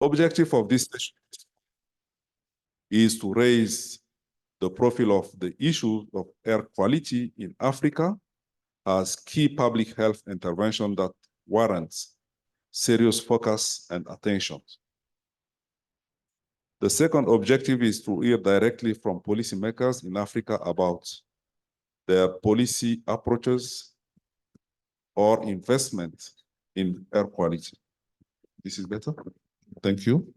Objective of this session is to raise the profile of the issue of air quality in Africa as key public health intervention that warrants serious focus and attention. The second objective is to hear directly from policymakers in Africa about their policy approaches or investment in air quality. This is better? Thank you.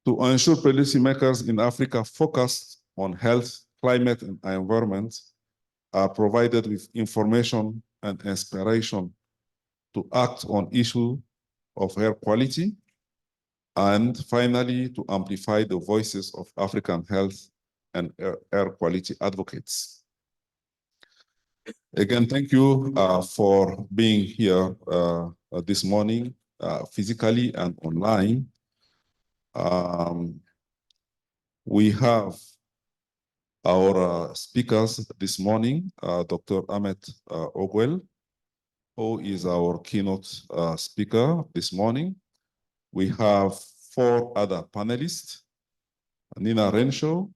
To ensure policymakers in Africa focused on health, climate, and environment are provided with information and inspiration to act on issues of air quality, and finally, to amplify the voices of African health and air quality advocates. Again, thank you for being here this morning, physically and online. We have our speakers this morning, Dr. Ahmed Ogwell, who is our keynote speaker this morning. We have 4 other panelists: Nina Renshaw,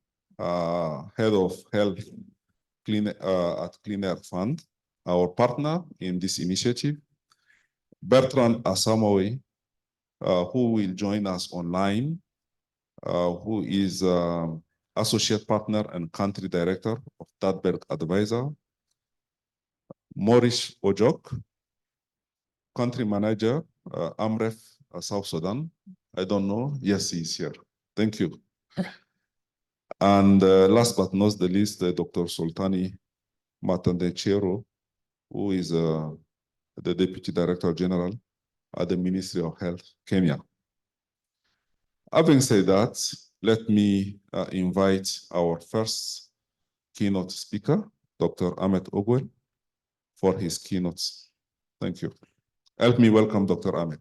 Head of Health at Clean Air Fund, our partner in this initiative; Bertrand Asamoah, who will join us online, who is Associate Partner and Country Director of Tadberg Advisor; Maurice Ojok, Country Manager, AMREF, South Sudan. I don't know. Yes, he's here. Thank you. And last but not the least, Dr. Sultani Matandechero, who is the Deputy Director General at the Ministry of Health, Kenya. Having said that, let me invite our first keynote speaker, Dr. Ahmed Ogwell, for his keynotes. Thank you. Help me welcome Dr. Ahmed.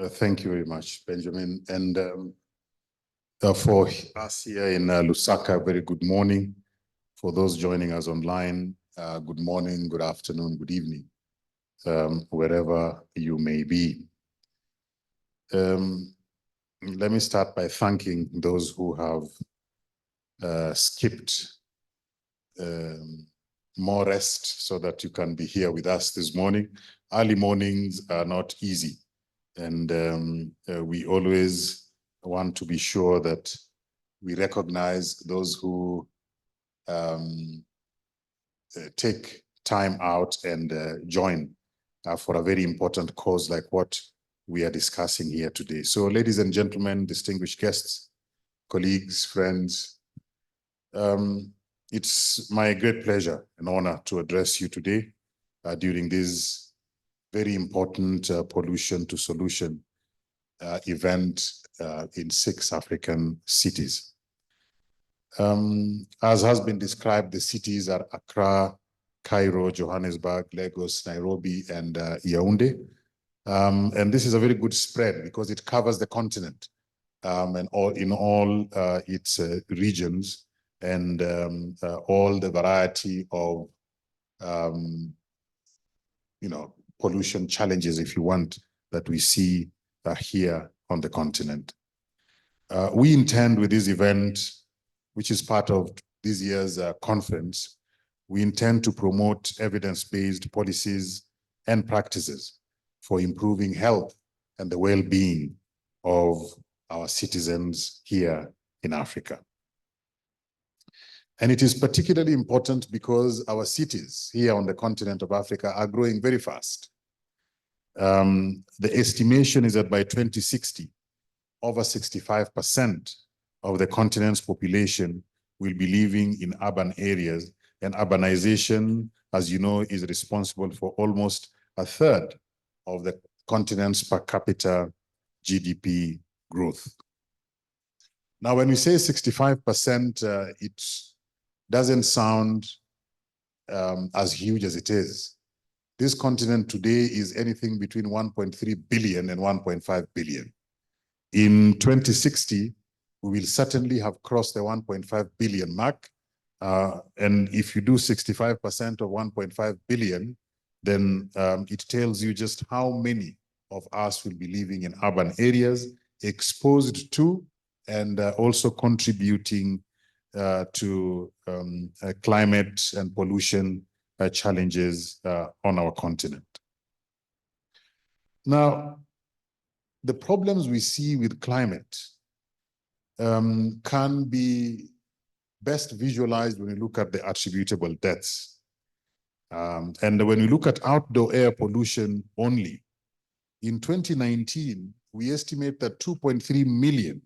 Thank you very much, Benjamin. And for us here in Lusaka, very good morning. For those joining us online, good morning, good afternoon, good evening, wherever you may be. Let me start by thanking those who have skipped more rest so that you can be here with us this morning. Early mornings are not easy. And we always want to be sure that we recognize those who take time out and join for a very important cause like what we are discussing here today. So, ladies and gentlemen, distinguished guests, colleagues, friends, it's my great pleasure and honor to address you today during this very important pollution to solution event in 6 African cities. As has been described, the cities are Accra, Cairo, Johannesburg, Lagos, Nairobi, and Yaoundé. And this is a very good spread because it covers the continent and in all its regions and all the variety of, pollution challenges, if you want, that we see here on the continent. We intend with this event, which is part of this year's conference, we intend to promote evidence-based policies and practices for improving health and the well-being of our citizens here in Africa. And it is particularly important because our cities here on the continent of Africa are growing very fast. The estimation is that by 2060, over 65% of the continent's population will be living in urban areas, and urbanization, as you know, is responsible for almost 1/3 of the continent's per capita GDP growth. Now, when we say 65%, it doesn't sound as huge as it is. This continent today is anything between 1.3 billion and 1.5 billion. In 2060, we will certainly have crossed the 1.5 billion mark, And if you do 65% of 1.5 billion, then it tells you just how many of us will be living in urban areas, exposed to, and also contributing to climate and pollution challenges on our continent. Now, the problems we see with climate can be best visualized when you look at the attributable deaths. And when we look at outdoor air pollution only, in 2019, we estimate that 2.3 million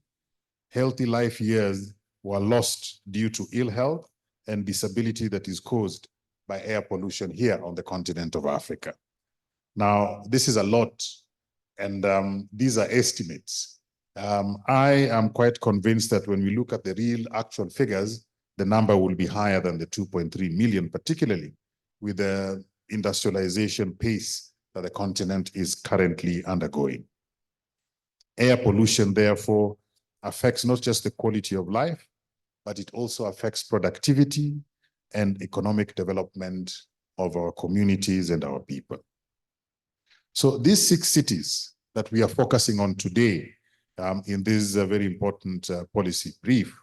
healthy life years were lost due to ill health and disability that is caused by air pollution here on the continent of Africa. Now, this is a lot, and these are estimates. I am quite convinced that when we look at the real actual figures, the number will be higher than the 2.3 million, particularly with the industrialization pace that the continent is currently undergoing. Air pollution, therefore, affects not just the quality of life, but it also affects productivity and economic development of our communities and our people. So these 6 cities that we are focusing on today in this very important policy brief,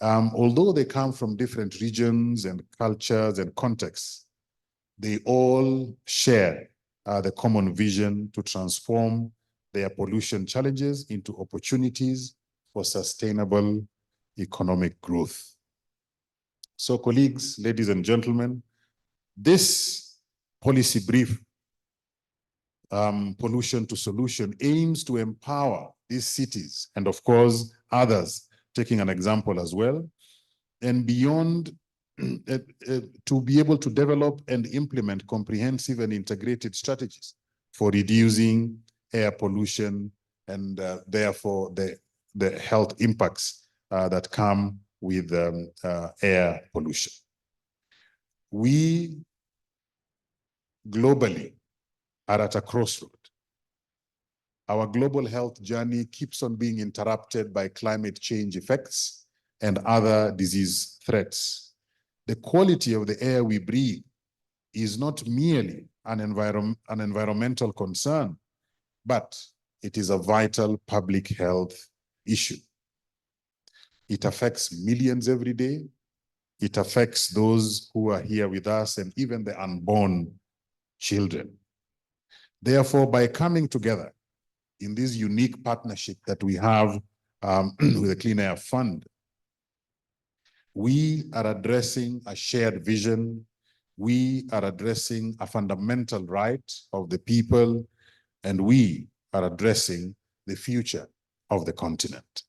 although they come from different regions and cultures and contexts, they all share the common vision to transform their pollution challenges into opportunities for sustainable economic growth. So, colleagues, ladies and gentlemen, this policy brief, Pollution to Solution, aims to empower these cities and, of course, others, taking an example as well, and beyond, to be able to develop and implement comprehensive and integrated strategies for reducing air pollution and therefore the health impacts that come with air pollution. We globally are at a crossroad. Our global health journey keeps on being interrupted by climate change effects and other disease threats. The quality of the air we breathe is not merely an environmental concern, but it is a vital public health issue. It affects millions every day. It affects those who are here with us and even the unborn children. Therefore, by coming together in this unique partnership that we have with the Clean Air Fund, we are addressing a shared vision. We are addressing a fundamental right of the people, and we are addressing the future of the continent.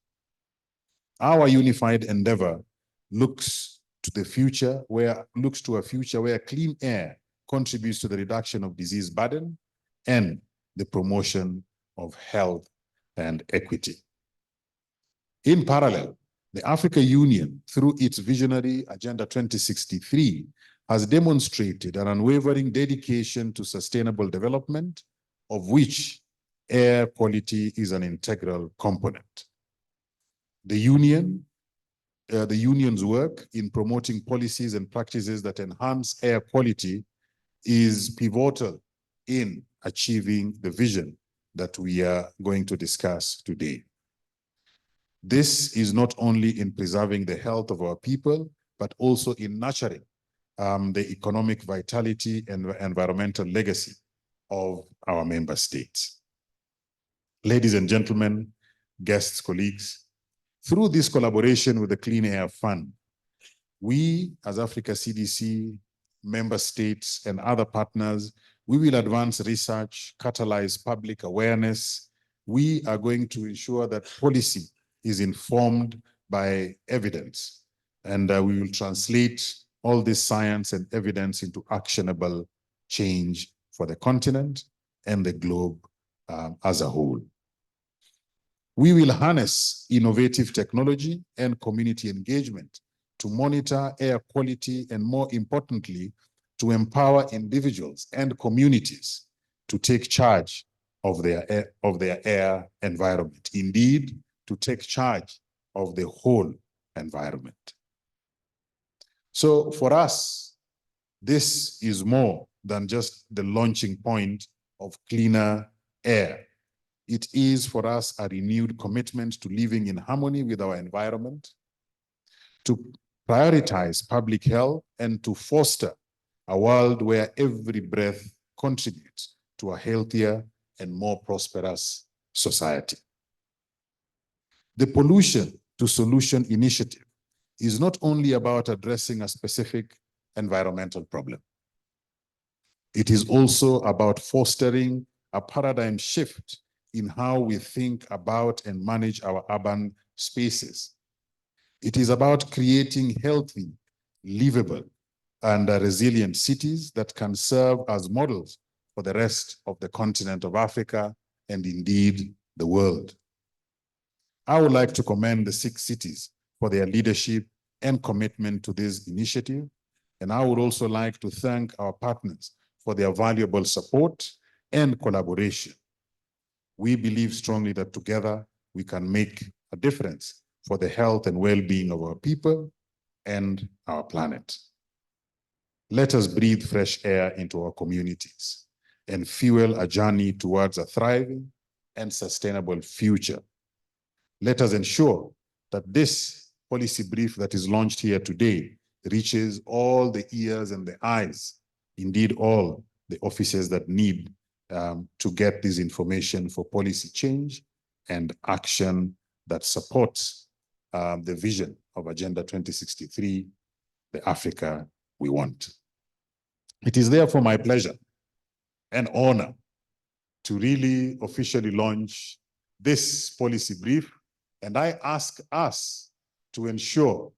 Our unified endeavor looks to a future where clean air contributes to the reduction of disease burden and the promotion of health and equity. In parallel, the African Union, through its visionary Agenda 2063, has demonstrated an unwavering dedication to sustainable development, of which air quality is an integral component. The union's work in promoting policies and practices that enhance air quality is pivotal in achieving the vision that we are going to discuss today. This is not only in preserving the health of our people, but also in nurturing the economic vitality and environmental legacy of our member states. Ladies and gentlemen, guests, colleagues, through this collaboration with the Clean Air Fund, we as Africa CDC, member states, and other partners, we will advance research, catalyze public awareness. We are going to ensure that policy is informed by evidence, and we will translate all this science and evidence into actionable change for the continent and the globe as a whole. We will harness innovative technology and community engagement to monitor air quality and, more importantly, to empower individuals and communities to take charge of their air environment. Indeed, to take charge of the whole environment. So for us, this is more than just the launching point of cleaner air. It is for us a renewed commitment to living in harmony with our environment, to prioritize public health, and to foster a world where every breath contributes to a healthier and more prosperous society. The Pollution to Solution initiative is not only about addressing a specific environmental problem. It is also about fostering a paradigm shift in how we think about and manage our urban spaces. It is about creating healthy, livable, and resilient cities that can serve as models for the rest of the continent of Africa and indeed the world. I would like to commend the 6 cities for their leadership and commitment to this initiative. And I would also like to thank our partners for their valuable support and collaboration. We believe strongly that together we can make a difference for the health and well-being of our people and our planet. Let us breathe fresh air into our communities and fuel a journey towards a thriving and sustainable future. Let us ensure that this policy brief that is launched here today reaches all the ears and the eyes, indeed all the offices that need to get this information for policy change and action that supports the vision of Agenda 2063, the Africa we want. It is therefore my pleasure and honor to really officially launch this policy brief, and I ask us to ensure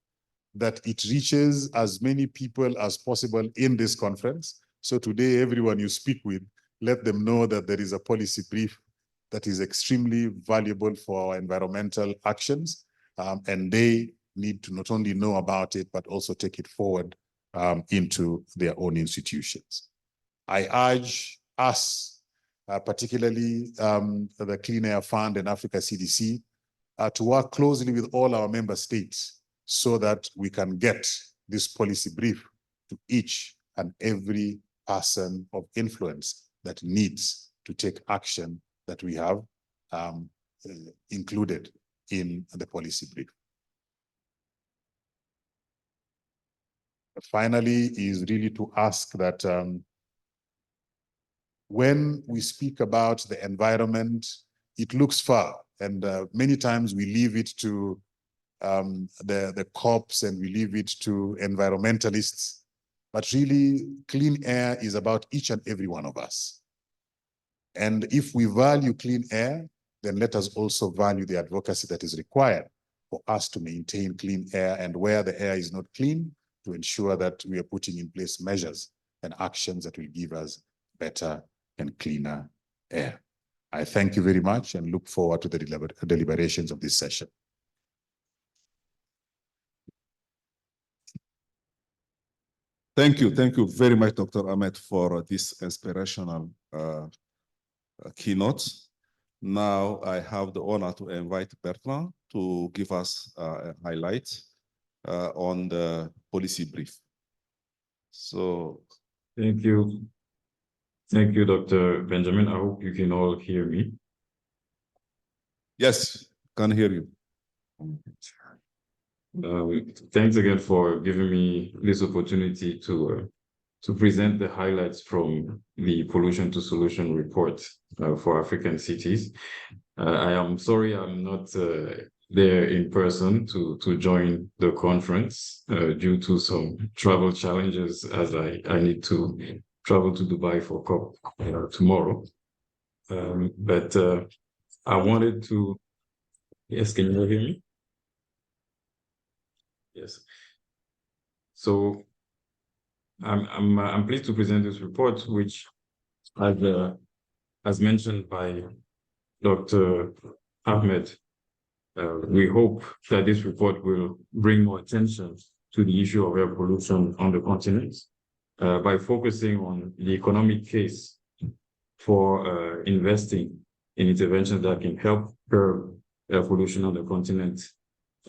that it reaches as many people as possible in this conference. So today, everyone you speak with, let them know that there is a policy brief that is extremely valuable for our environmental actions, and they need to not only know about it, but also take it forward into their own institutions. I urge us, particularly the Clean Air Fund and Africa CDC, to work closely with all our member states so that we can get this policy brief to each and every person of influence that needs to take action that we have included in the policy brief. Finally, is really to ask that when we speak about the environment, it looks far, and many times we leave it to the COPs and we leave it to environmentalists. But really, clean air is about each and every one of us. And if we value clean air, then let us also value the advocacy that is required for us to maintain clean air, and where the air is not clean, to ensure that we are putting in place measures and actions that will give us better and cleaner air. I thank you very much and look forward to the deliberations of this session. Thank you very much, Dr. Ahmed, for this inspirational keynote. Now I have the honor to invite Bertrand to give us a highlight on the policy brief. So. Thank you. Thank you, Dr. Benjamin. I hope you can all hear me. Yes, can hear you. Thanks again for giving me this opportunity to present the highlights from the Pollution to Solution report for African cities. I am sorry I'm not there in person to join the conference due to some travel challenges, as I need to travel to Dubai for COP tomorrow. But I wanted to, yes, can you hear me? Yes. So I'm pleased to present this report, which, as mentioned by Dr. Ahmed, we hope that this report will bring more attention to the issue of air pollution on the continent by focusing on the economic case for investing in interventions that can help curb air pollution on the continent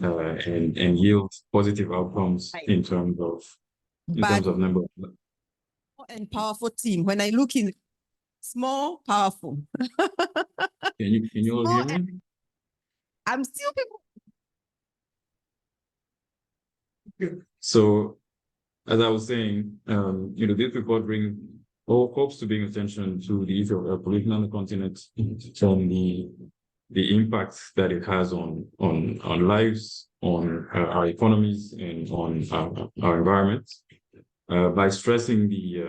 and yield positive outcomes in terms of But number. and powerful team. When I look in small, powerful. Can you all hear Small me? I'm still people. So, as I was saying, this report brings all hopes to bring attention to the issue of air pollution on the continent and the impacts that it has on lives, on our economies, and on our environment, by stressing the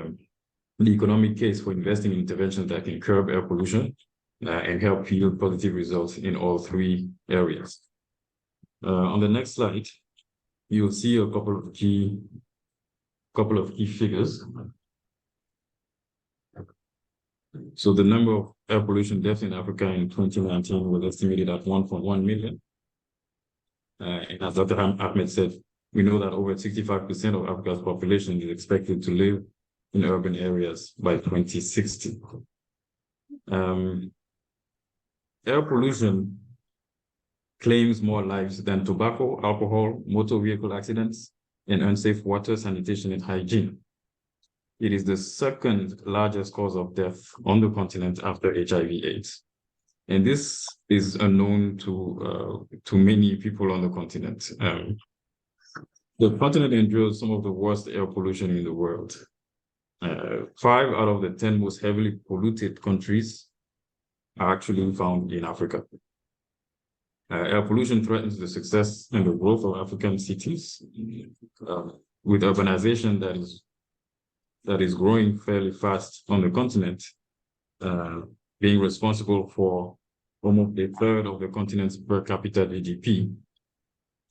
economic case for investing in interventions that can curb air pollution and help yield positive results in all three areas. On the next slide, you'll see a couple of key figures. So the number of air pollution deaths in Africa in 2019 was estimated at 1.1 million. And as Dr. Ahmed said, we know that over 65% of Africa's population is expected to live in urban areas by 2060. Air pollution claims more lives than tobacco, alcohol, motor vehicle accidents, and unsafe water, sanitation, and hygiene. It is the second largest cause of death on the continent after HIV/AIDS. And this is unknown to many people on the continent. The continent endures some of the worst air pollution in the world. 5 out of the 10 most heavily polluted countries are actually found in Africa. Air pollution threatens the success and the growth of African cities, with urbanization that is growing fairly fast on the continent, being responsible for almost a third of the continent's per capita GDP,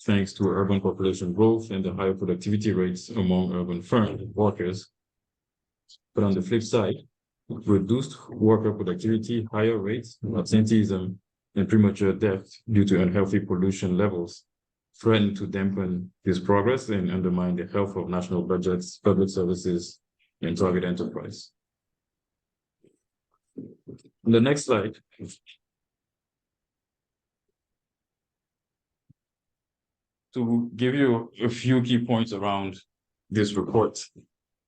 thanks to urban population growth and the higher productivity rates among urban workers. But on the flip side, reduced worker productivity, higher rates of absenteeism, and premature death due to unhealthy pollution levels threaten to dampen this progress and undermine the health of national budgets, public services, and target enterprise. On the next slide, to give you a few key points around this report,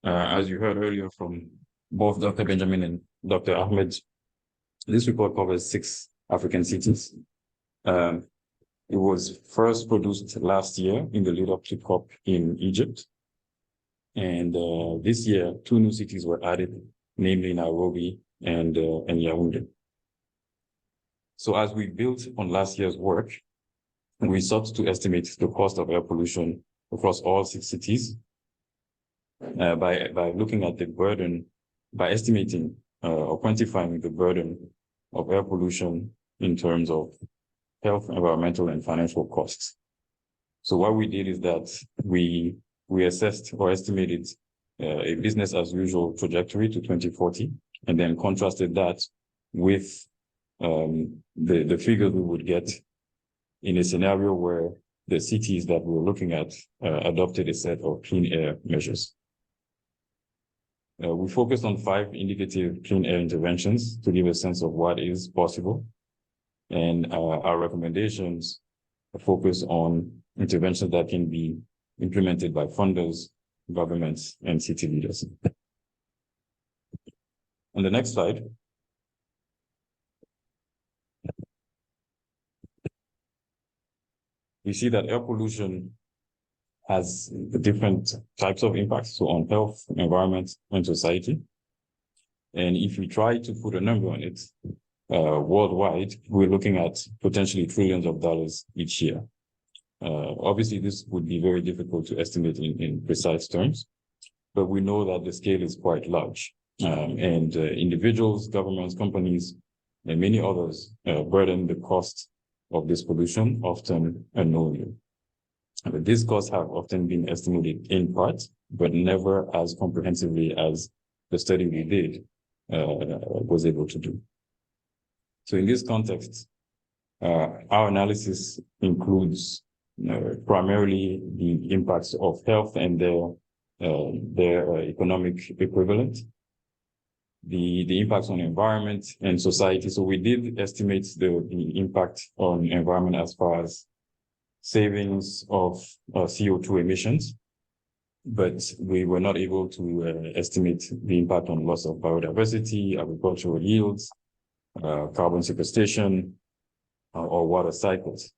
as you heard earlier from both Dr. Benjamin and Dr. Ahmed, this report covers 6 African cities. It was first produced last year in the lead up to COP in Egypt. And this year, 2 new cities were added, namely Nairobi and Yaoundé. So as we built on last year's work, we sought to estimate the cost of air pollution across all 6 cities by looking at the burden, by estimating or quantifying the burden of air pollution in terms of health, environmental, and financial costs. So what we did is that we assessed or estimated a business as usual trajectory to 2040, and then contrasted that with the figures we would get in a scenario where the cities that we were looking at adopted a set of clean air measures. We focused on 5 indicative clean air interventions to give a sense of what is possible. And our recommendations focus on interventions that can be implemented by funders, governments, and city leaders. On the next slide, we see that air pollution has different types of impacts, so on health, environment, and society. And if we try to put a number on it, worldwide, we're looking at potentially trillions of dollars each year. Obviously, this would be very difficult to estimate in precise terms, but we know that the scale is quite large. And individuals, governments, companies, and many others burden the cost of this pollution, often unknowingly. But these costs have often been estimated in part, but never as comprehensively as the study we did was able to do. So in this context, our analysis includes primarily the impacts of health and their economic equivalent, the impacts on environment and society. So we did estimate the impact on environment as far as savings of CO2 emissions, but we were not able to estimate the impact on loss of biodiversity, agricultural yields, carbon sequestration, or water cycles.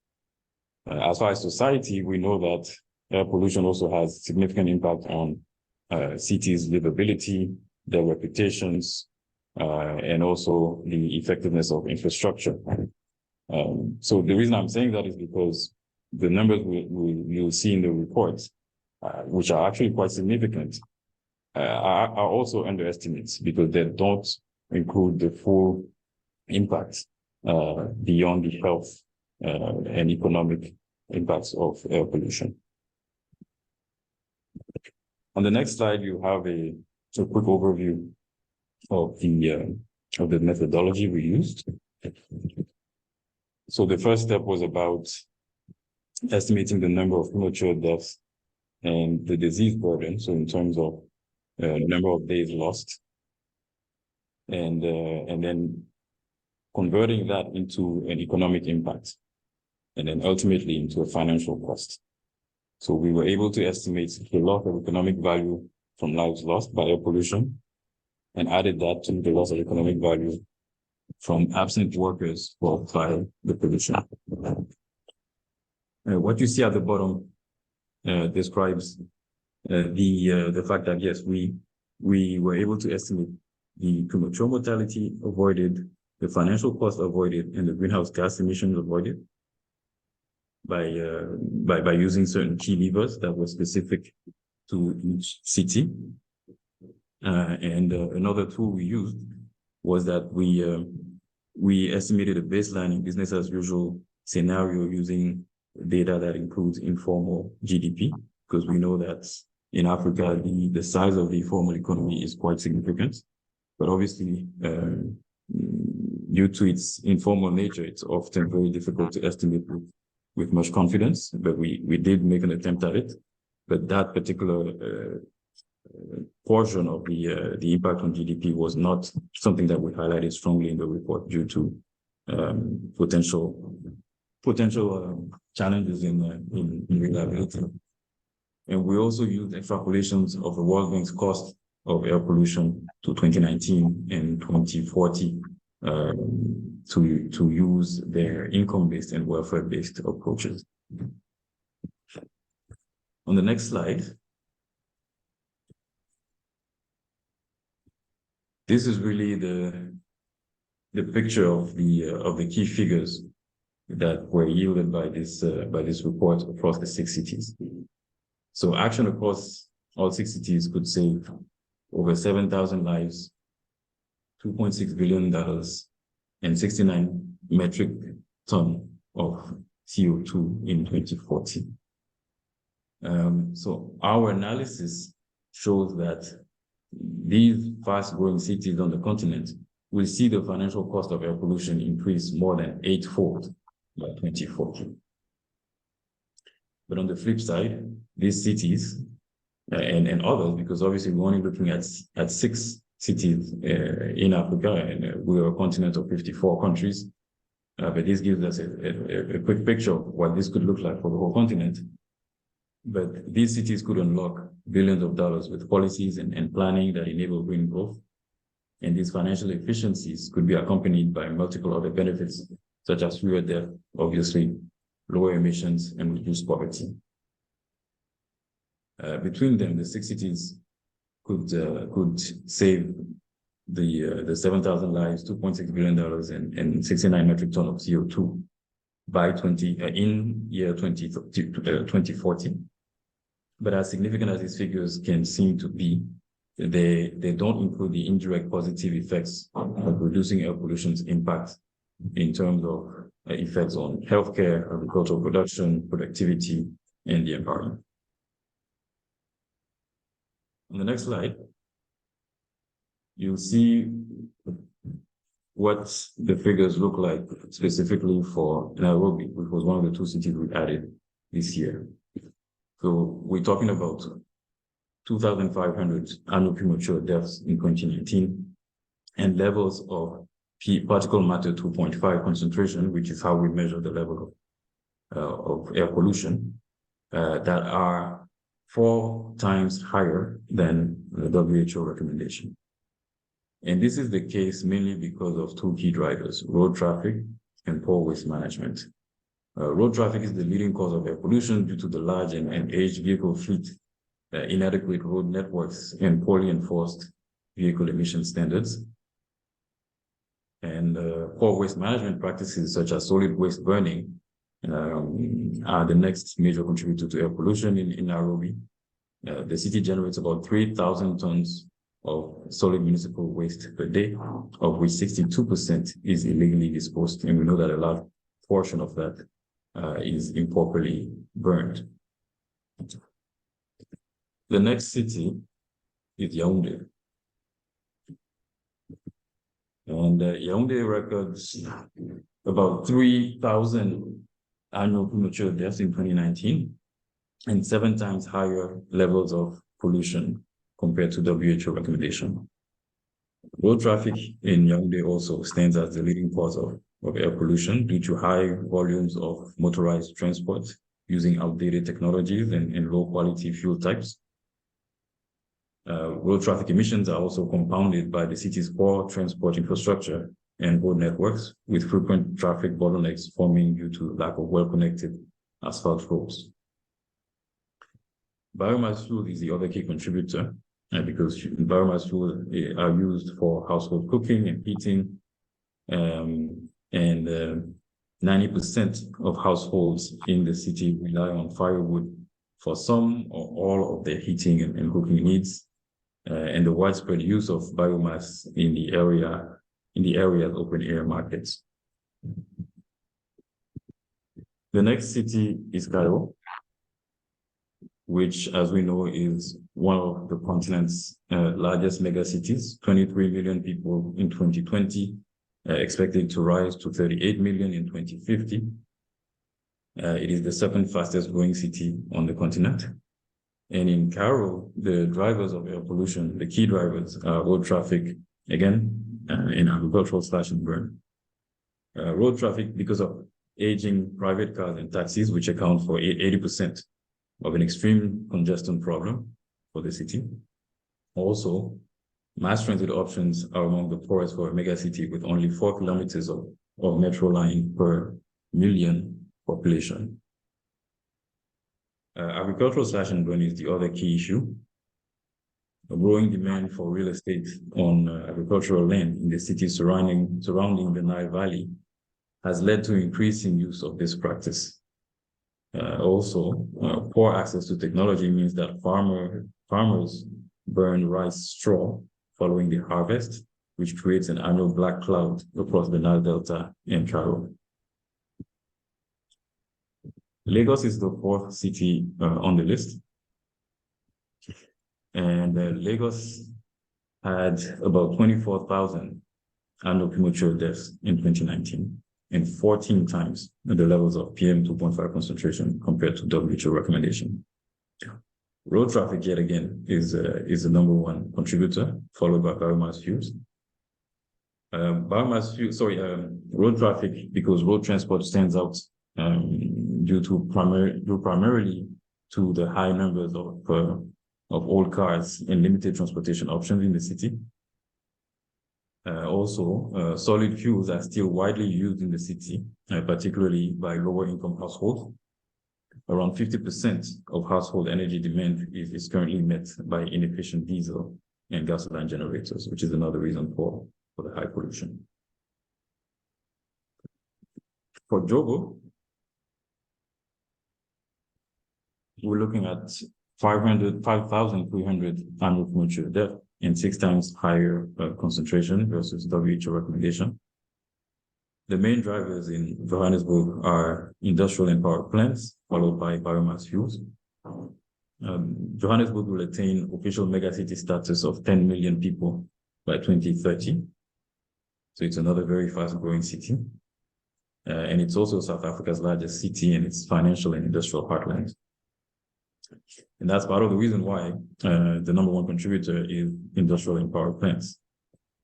As far as society, we know that air pollution also has significant impact on cities' livability, their reputations, and also the effectiveness of infrastructure. So the reason I'm saying that is because the numbers you'll see in the reports, which are actually quite significant, are also underestimates because they don't include the full impact beyond the health and economic impacts of air pollution. On the next slide, you have a quick overview of the methodology we used. So the first step was about estimating the number of premature deaths and the disease burden. So in terms of number of days lost, and then converting that into an economic impact, and then ultimately into a financial cost. So we were able to estimate the loss of economic value from lives lost by air pollution, and added that to the loss of economic value from absent workers caused by the pollution. What you see at the bottom describes the fact that, yes, we were able to estimate the premature mortality avoided, the financial cost avoided, and the greenhouse gas emissions avoided by using certain key levers that were specific to each city. And another tool we used was that we estimated a baseline business as usual scenario using data that includes informal GDP, because we know that in Africa, the size of the formal economy is quite significant. But obviously, due to its informal nature, it's often very difficult to estimate with much confidence, but we did make an attempt at it. But that particular portion of the impact on GDP was not something that we highlighted strongly in the report due to potential challenges in reliability. And we also used extrapolations of the World Bank's cost of air pollution to 2019 and 2040 to use their income-based and welfare-based approaches. On the next slide, this is really the picture of the key figures that were yielded by this report across the 6 cities. So action across all 6 cities could save over 7,000 lives, $2.6 billion, and 69 metric tons of CO2 in 2040. So our analysis shows that these fast-growing cities on the continent will see the financial cost of air pollution increase more than 8-fold by 2040. But on the flip side, these cities and others, because obviously we're only looking at 6 cities in Africa, and we're a continent of 54 countries. But this gives us a quick picture of what this could look like for the whole continent. But these cities could unlock billions of dollars with policies and planning that enable green growth. And these financial efficiencies could be accompanied by multiple other benefits, such as fewer deaths, obviously, lower emissions, and reduced poverty. Between them, the 6 cities could save the 7,000 lives, $2.6 billion, and 69 metric tons of CO2 by in year 2040. But as significant as these figures can seem to be, they don't include the indirect positive effects of reducing air pollution's impact in terms of effects on healthcare, agricultural production, productivity, and the environment. On the next slide, you'll see what the figures look like specifically for Nairobi, which was one of the 2 cities we added this year. So we're talking about 2,500 annual premature deaths in 2019 and levels of particulate matter 2.5 concentration, which is how we measure the level of air pollution that are 4 times higher than the WHO recommendation. And this is the case mainly because of 2 key drivers: road traffic and poor waste management. Road traffic is the leading cause of air pollution due to the large and aged vehicle fleet, inadequate road networks, and poorly enforced vehicle emission standards. And poor waste management practices such as solid waste burning are the next major contributor to air pollution in Nairobi. The city generates about 3,000 tons of solid municipal waste per day, of which 62% is illegally disposed. And we know that a large portion of that is improperly burned. The next city is Yaoundé. And Yaoundé records about 3,000 annual premature deaths in 2019 and 7 times higher levels of pollution compared to WHO recommendation. Road traffic in Yaoundé also stands as the leading cause of air pollution due to high volumes of motorized transport using outdated technologies and low quality fuel types. Road traffic emissions are also compounded by the city's poor transport infrastructure and road networks, with frequent traffic bottlenecks forming due to lack of well-connected asphalt roads. Biomass fuel is the other key contributor because biomass fuel are used for household cooking and heating, and 90% of households in the city rely on firewood for some or all of their heating and cooking needs. And the widespread use of biomass in the area's open air markets. The next city is Cairo, which, as we know, is one of the continent's largest mega cities, 23 million people in 2020, expected to rise to 38 million in 2050. It is the 2nd fastest growing city on the continent. And in Cairo, the drivers of air pollution, the key drivers are road traffic, again, in agricultural slash and burn. Road traffic because of aging private cars and taxis, which account for 80% of an extreme congestion problem for the city. Also, mass transit options are among the poorest for a mega city with only 4 kilometers of metro line per million population. Agricultural slash and burn is the other key issue. A growing demand for real estate on agricultural land in the cities surrounding the Nile Valley has led to increasing use of this practice. Also, poor access to technology means that farmers burn rice straw following the harvest, which creates an annual black cloud across the Nile Delta and Cairo. Lagos is the 4th city on the list. And Lagos had about 24,000 annual premature deaths in 2019, and 14 times the levels of PM 2.5 concentration compared to WHO recommendation. Road traffic, yet again, is the #1 contributor, followed by biomass fuels. Road traffic, because road transport stands out due primarily to the high numbers of old cars and limited transportation options in the city. Also, solid fuels are still widely used in the city, particularly by lower income households. Around 50% of household energy demand is currently met by inefficient diesel and gasoline generators, which is another reason for the high pollution. For Jogo, we're looking at 5,300 annual premature death and 6 times higher concentration versus WHO recommendation. The main drivers in Johannesburg are industrial and power plants, followed by biomass fuels. Johannesburg will attain official megacity status of 10 million people by 2030. So it's another very fast-growing city. And it's also South Africa's largest city in its financial and industrial heartland. And that's part of the reason why the #1 contributor is industrial and power plants.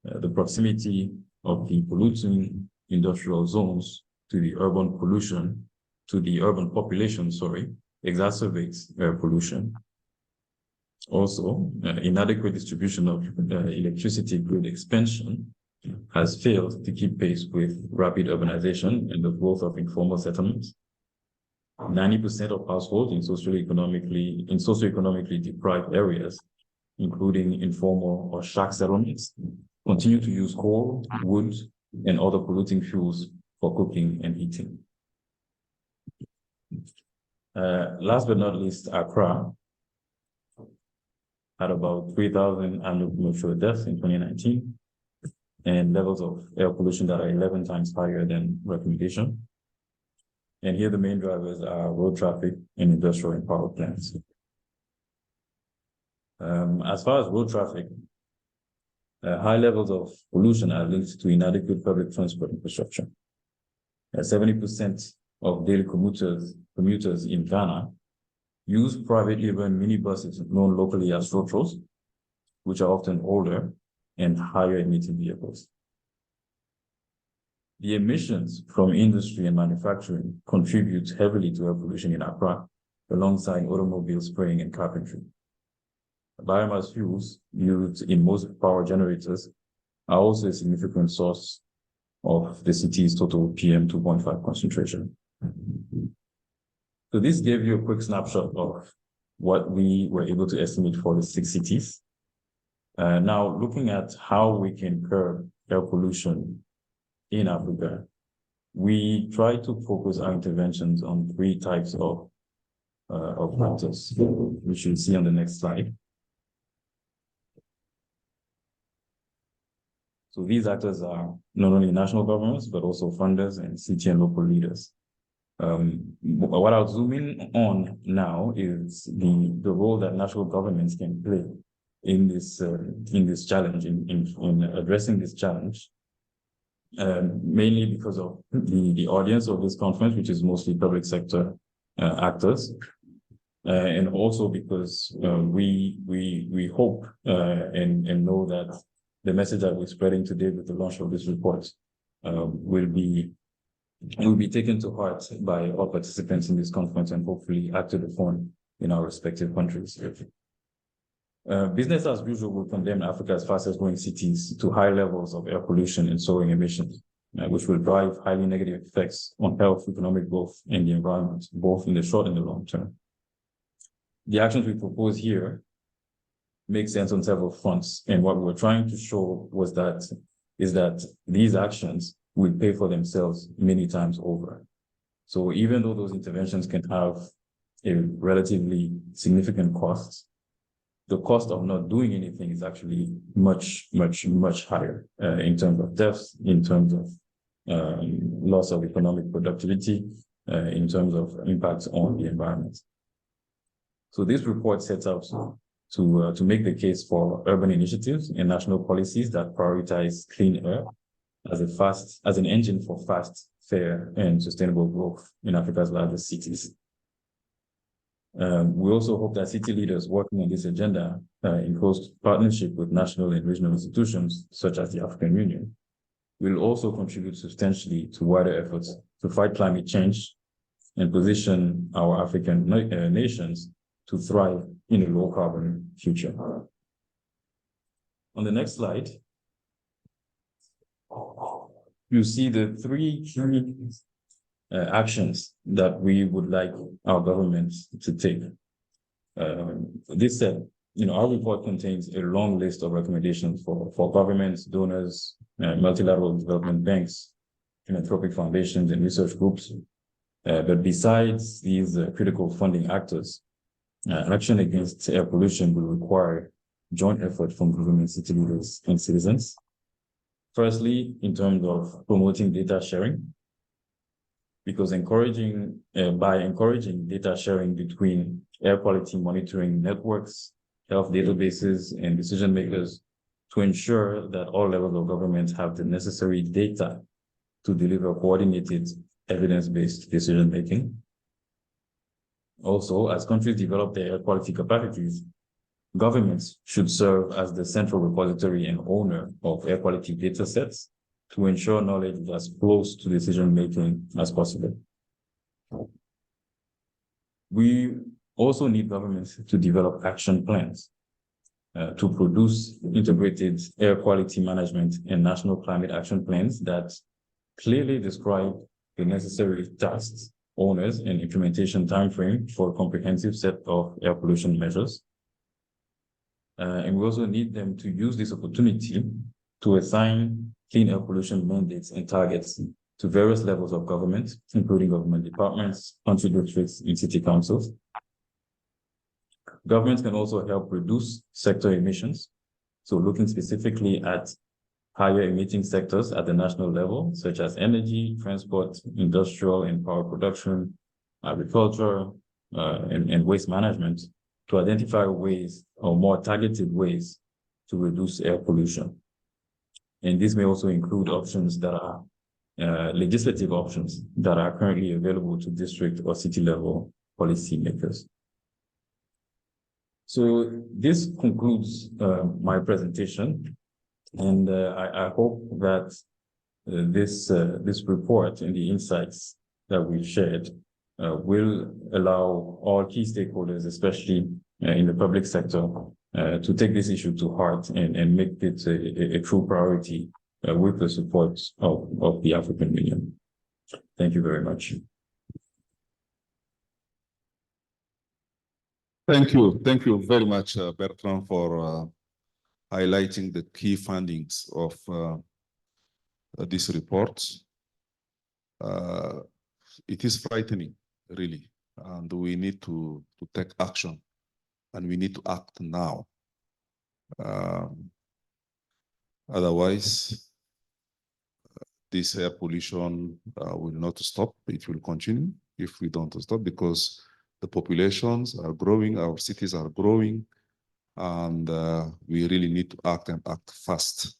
The proximity of the polluting industrial zones to the urban pollution to the urban population, exacerbates air pollution. Also, inadequate distribution of electricity grid expansion has failed to keep pace with rapid urbanization and the growth of informal settlements. 90% of households in socioeconomically deprived areas, including informal or shack settlements, continue to use coal, wood, and other polluting fuels for cooking and heating. Last but not least, Accra had about 3,000 annual premature deaths in 2019 and levels of air pollution that are 11 times higher than recommendation. And here the main drivers are road traffic and industrial and power plants. As far as road traffic, high levels of pollution are linked to inadequate public transport infrastructure. 70% of daily commuters in Ghana use privately run minibuses known locally as Trotros, which are often older and higher emitting vehicles. The emissions from industry and manufacturing contribute heavily to air pollution in Accra, alongside automobile spraying and carpentry. Biomass fuels used in most power generators are also a significant source of the city's total PM 2.5 concentration. So this gave you a quick snapshot of what we were able to estimate for the 6 cities. Now, looking at how we can curb air pollution in Africa, we try to focus our interventions on 3 types of factors, which you'll see on the next slide. So these actors are not only national governments, but also funders and city and local leaders. What I'll zoom in on now is the role that national governments can play in this challenge, in addressing this challenge, mainly because of the audience of this conference, which is mostly public sector actors, and also because we hope and know that the message that we're spreading today with the launch of this report will be taken to heart by all participants in this conference and hopefully acted upon in our respective countries. Business as usual will condemn Africa's fastest growing cities to high levels of air pollution and soaring emissions, which will drive highly negative effects on health, economic growth, and the environment, both in the short and the long term. The actions we propose here make sense on several fronts, and what we're trying to show is that these actions will pay for themselves many times over. So even though those interventions can have a relatively significant cost, the cost of not doing anything is actually much, much, much higher in terms of deaths, in terms of loss of economic productivity, in terms of impacts on the environment. So this report sets out to make the case for urban initiatives and national policies that prioritize clean air as an engine for fast, fair, and sustainable growth in Africa's largest cities. We also hope that city leaders working on this agenda in close partnership with national and regional institutions, such as the African Union, will also contribute substantially to wider efforts to fight climate change and position our African nations to thrive in a low-carbon future. On the next slide, you see the 3 key actions that we would like our governments to take. This said, our report contains a long list of recommendations for governments, donors, multilateral development banks, philanthropic foundations, and research groups. But besides these critical funding actors, action against air pollution will require joint effort from government, city leaders, and citizens. Firstly, in terms of promoting data sharing, because by encouraging data sharing between air quality monitoring networks, health databases, and decision makers to ensure that all levels of government have the necessary data to deliver coordinated, evidence-based decision making. Also, as countries develop their air quality capacities, governments should serve as the central repository and owner of air quality data sets to ensure knowledge is as close to decision making as possible. We also need governments to develop action plans to produce integrated air quality management and national climate action plans that clearly describe the necessary tasks, owners, and implementation timeframe for a comprehensive set of air pollution measures. And we also need them to use this opportunity to assign clean air pollution mandates and targets to various levels of government, including government departments, country districts, and city councils. Governments can also help reduce sector emissions. So looking specifically at higher emitting sectors at the national level, such as energy, transport, industrial and power production, agriculture, and waste management, to identify ways or more targeted ways to reduce air pollution. And this may also include options that are legislative options that are currently available to district or city level policymakers. So this concludes my presentation, and I hope that this report and the insights that we've shared will allow all key stakeholders, especially in the public sector, to take this issue to heart and make it a true priority with the support of the African Union. Thank you very much. Thank you very much, Bertrand, for highlighting the key findings of this report. It is frightening, really, and we need to take action, and we need to act now. Otherwise, this air pollution will not stop. It will continue if we don't stop, because the populations are growing, our cities are growing, and we really need to act and act fast.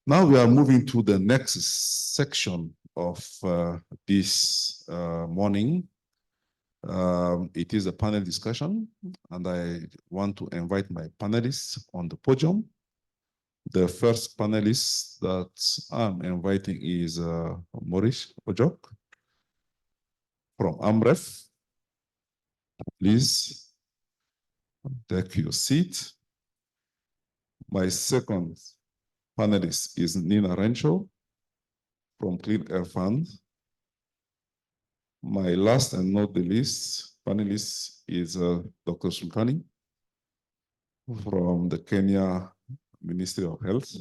Now we are moving to the next section of this morning. It is a panel discussion, and I want to invite my panelists on the podium. The first panelist that I'm inviting is Maurice Ojok from AMREF. Please take your seat. My second panelist is Nina Rencho from Clean Air Fund. My last and not the least panelist is Dr. Sultani from the Kenya Ministry of Health.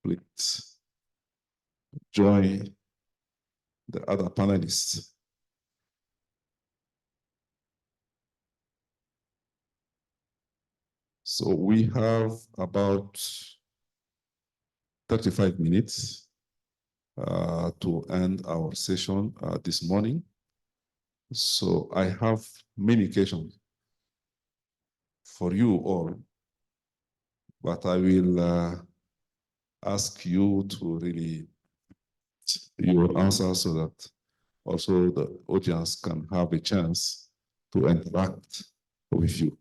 Please join the other panelists. So we have about 35 minutes to end our session this morning. So I have many questions for you all, but I will ask you to really your answer so that also the audience can have a chance to interact with you.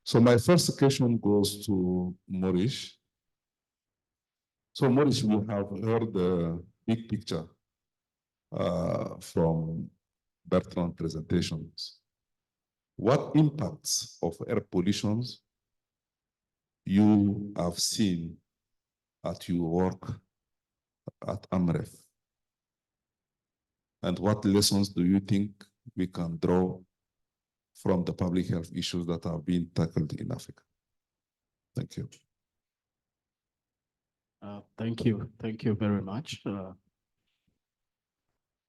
So my first question goes to Maurice. So Maurice, we have heard the big picture from Bertrand's presentations. What impacts of air pollution you have seen at your work at AMREF? And what lessons do you think we can draw from the public health issues that are being tackled in Africa? Thank you. Thank you. Thank you very much.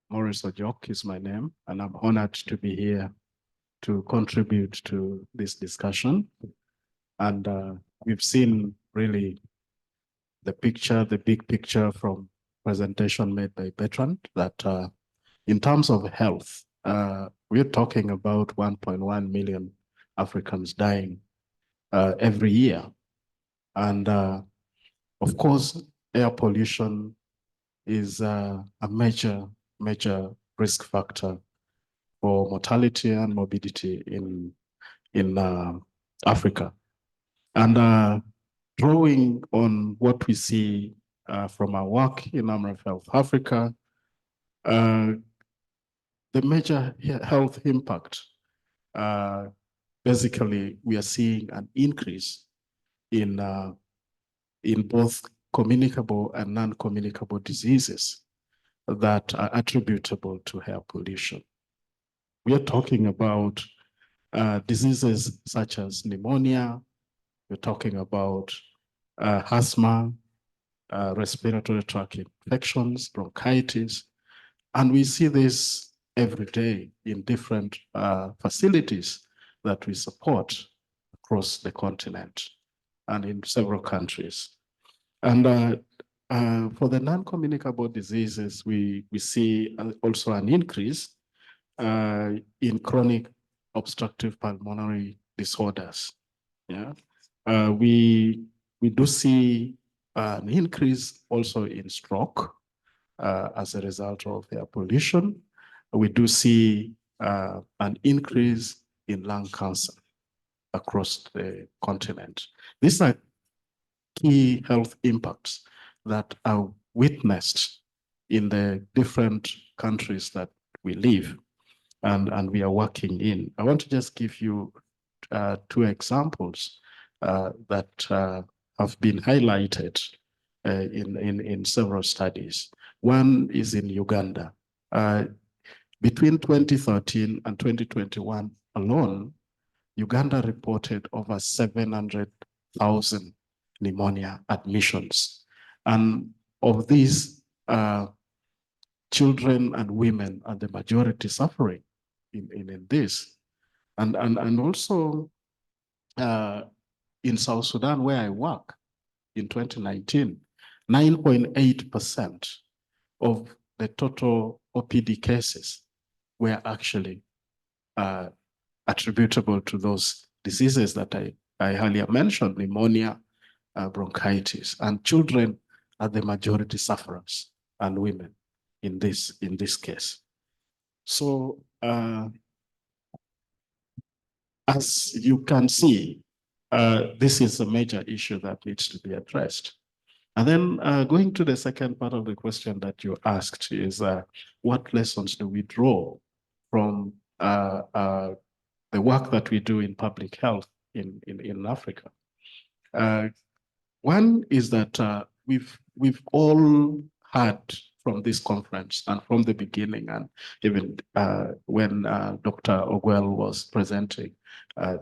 Maurice Ojok is my name, and I'm honored to be here to contribute to this discussion. And we've seen really the picture, the big picture from presentation made by Bertrand, that in terms of health, we're talking about 1.1 million Africans dying every year. And of course, air pollution is a major risk factor for mortality and morbidity in Africa. And drawing on what we see from our work in AMREF Health Africa, the major health impact, basically, we are seeing an increase in both communicable and non-communicable diseases that are attributable to air pollution. We are talking about diseases such as pneumonia. We're talking about asthma, respiratory tract infections, bronchitis, and we see this every day in different facilities that we support across the continent and in several countries. And for the non-communicable diseases, we see also an increase in chronic obstructive pulmonary disorders. Yeah, we do see an increase also in stroke as a result of air pollution. We do see an increase in lung cancer across the continent. These are key health impacts that are witnessed in the different countries that we live and we are working in. I want to just give you two examples that have been highlighted in several studies. One is in Uganda. Between 2013 and 2021 alone, Uganda reported over 700,000 pneumonia admissions. And of these, children and women are the majority suffering in this. And also in South Sudan, where I work, in 2019, 9.8% of the total OPD cases were actually attributable to those diseases that I earlier mentioned, pneumonia, bronchitis, and children are the majority sufferers, and women in this case. So as you can see, this is a major issue that needs to be addressed. And then going to the second part of the question that you asked is, what lessons do we draw from the work that we do in public health in Africa? One is that we've all heard from this conference and from the beginning, and even when Dr. Ogwell was presenting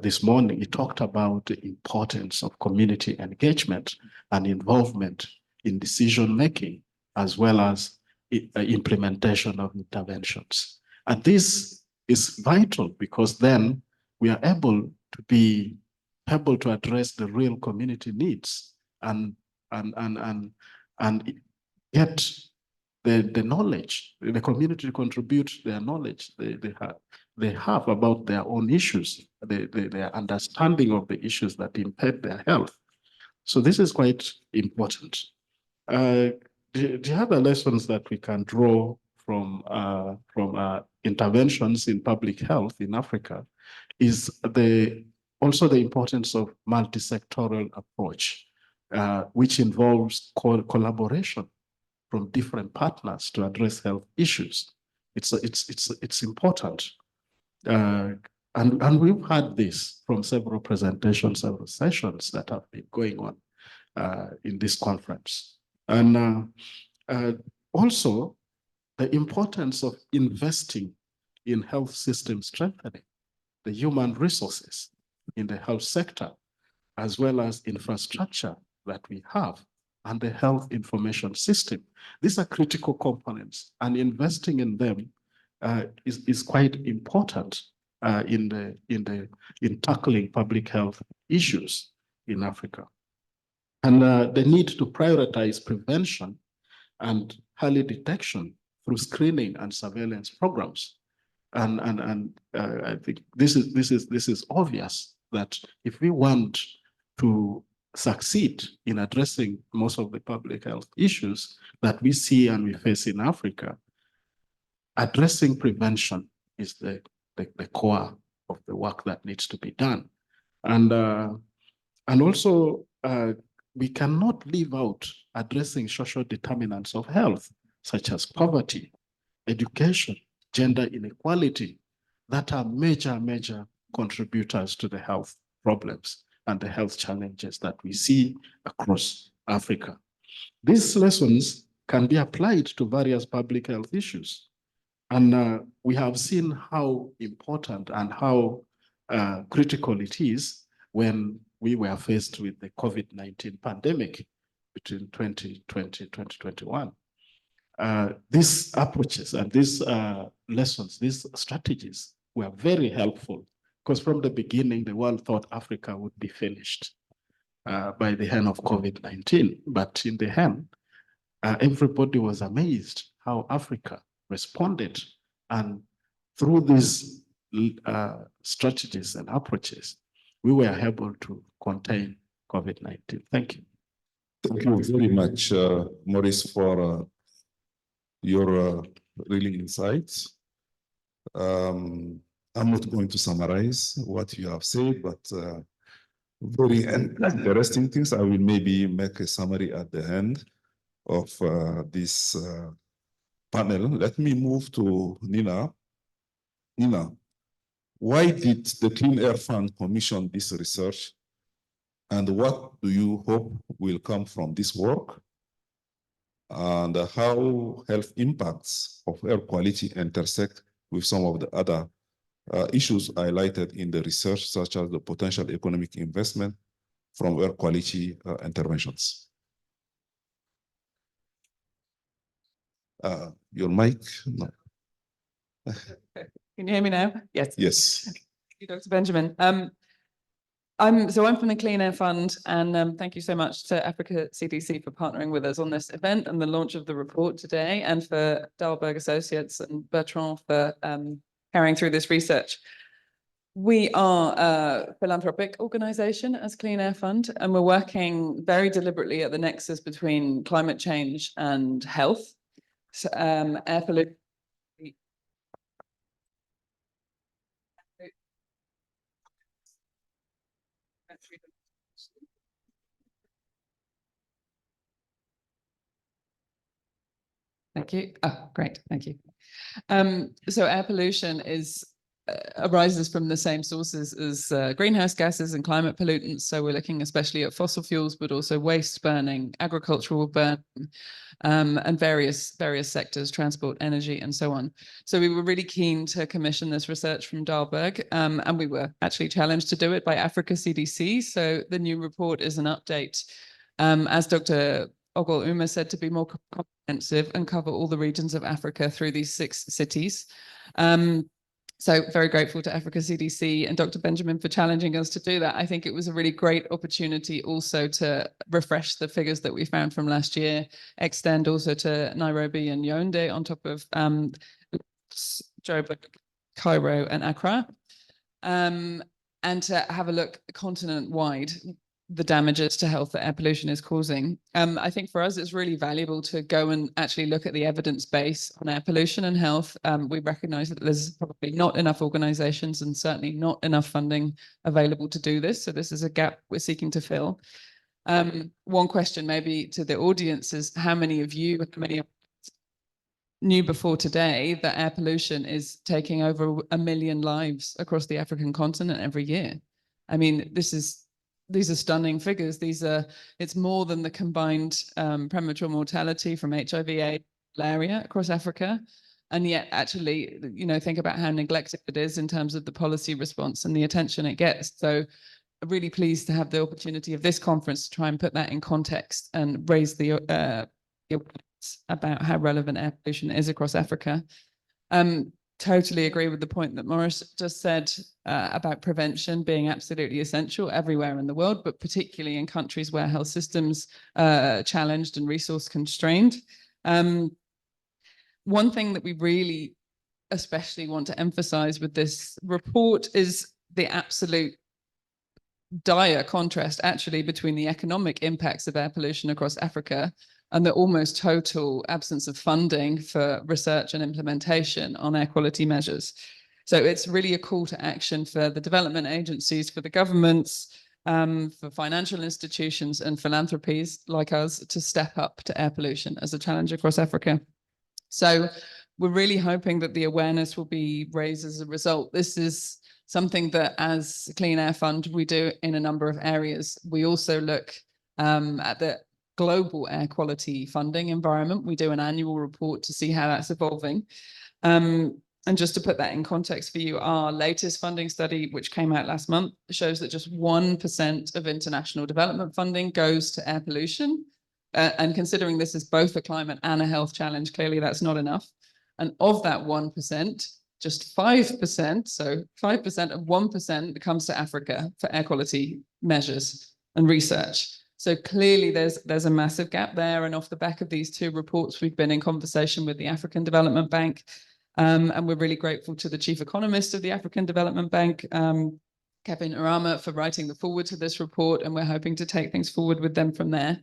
this morning, he talked about the importance of community engagement and involvement in decision-making, as well as implementation of interventions. And this is vital because then we are able to address the real community needs and get the knowledge, the community to contribute their knowledge they have about their own issues, their understanding of the issues that impact their health. So this is quite important. The other lessons that we can draw from interventions in public health in Africa is also the importance of multi-sectoral approach, which involves collaboration from different partners to address health issues. It's important. And we've had this from several presentations, several sessions that have been going on in this conference. And also the importance of investing in health system strengthening, the human resources in the health sector, as well as infrastructure that we have and the health information system. These are critical components, and investing in them is quite important in tackling public health issues in Africa. And the need to prioritize prevention and early detection through screening and surveillance programs. And I think this is obvious that if we want to succeed in addressing most of the public health issues that we see and we face in Africa, addressing prevention is the core of the work that needs to be done. And also we cannot leave out addressing social determinants of health, such as poverty, education, gender inequality, that are major contributors to the health problems and the health challenges that we see across Africa. These lessons can be applied to various public health issues. And we have seen how important and how critical it is when we were faced with the COVID-19 pandemic between 2020 and 2021. These approaches and these lessons, these strategies were very helpful, because from the beginning, the world thought Africa would be finished by the end of COVID-19. But in the end, everybody was amazed how Africa responded. And through these strategies and approaches, we were able to contain COVID-19. Thank you. Thank you very much, Maurice, for your really insights. I'm not going to summarize what you have said, but very interesting things. I will maybe make a summary at the end of this panel. Let me move to Nina. Nina, why did the Clean Air Fund commission this research? And what do you hope will come from this work? And how health impacts of air quality intersect with some of the other issues highlighted in the research, such as the potential economic investment from air quality interventions? Your mic? No. Can you hear me now? Yes. Yes. Thank you, Dr. Benjamin. I'm from the Clean Air Fund, and thank you so much to Africa CDC for partnering with us on this event and the launch of the report today, and for Dalberg Associates and Bertrand for carrying through this research. We are a philanthropic organization as Clean Air Fund, and we're working very deliberately at the nexus between climate change and health. So, air pollution. Thank you. Oh, great. Thank you. So air pollution arises from the same sources as greenhouse gases and climate pollutants. So we're looking especially at fossil fuels, but also waste burning, agricultural burning, and various sectors, transport, energy, and so on. So we were really keen to commission this research from Dalberg, and we were actually challenged to do it by Africa CDC. So the new report is an update, as Dr. Ogul Uma said, to be more comprehensive and cover all the regions of Africa through these 6 cities. So very grateful to Africa CDC and Dr. Benjamin for challenging us to do that. I think it was a really great opportunity also to refresh the figures that we found from last year, extend also to Nairobi and Yaoundé on top of Joburg, Cairo and Accra, and to have a look continent-wide the damages to health that air pollution is causing. I think for us, it's really valuable to go and actually look at the evidence base on air pollution and health. We recognize that there's probably not enough organizations and certainly not enough funding available to do this. So this is a gap we're seeking to fill. One question maybe to the audience is, how many of you knew before today that air pollution is taking over 1 million lives across the African continent every year? I mean, these are stunning figures. It's more than the combined premature mortality from HIV/AIDS, malaria across Africa. And yet actually, think about how neglected it is in terms of the policy response and the attention it gets. So I'm really pleased to have the opportunity of this conference to try and put that in context and raise the awareness about how relevant air pollution is across Africa. Totally agree with the point that Maurice just said about prevention being absolutely essential everywhere in the world, but particularly in countries where health systems are challenged and resource constrained. One thing that we really especially want to emphasize with this report is the absolute dire contrast actually between the economic impacts of air pollution across Africa and the almost total absence of funding for research and implementation on air quality measures. So it's really a call to action for the development agencies, for the governments, for financial institutions and philanthropies like us to step up to air pollution as a challenge across Africa. So we're really hoping that the awareness will be raised as a result. This is something that as Clean Air Fund, we do in a number of areas. We also look at the global air quality funding environment. We do an annual report to see how that's evolving. And just to put that in context for you, our latest funding study, which came out last month, shows that just 1% of international development funding goes to air pollution. And considering this is both a climate and a health challenge, clearly that's not enough. And of that 1%, just 5%, so 5% of 1% comes to Africa for air quality measures and research. So clearly there's a massive gap there. And off the back of these two reports, we've been in conversation with the African Development Bank. And we're really grateful to the chief economist of the African Development Bank, Kevin Arama, for writing the forward to this report. And we're hoping to take things forward with them from there.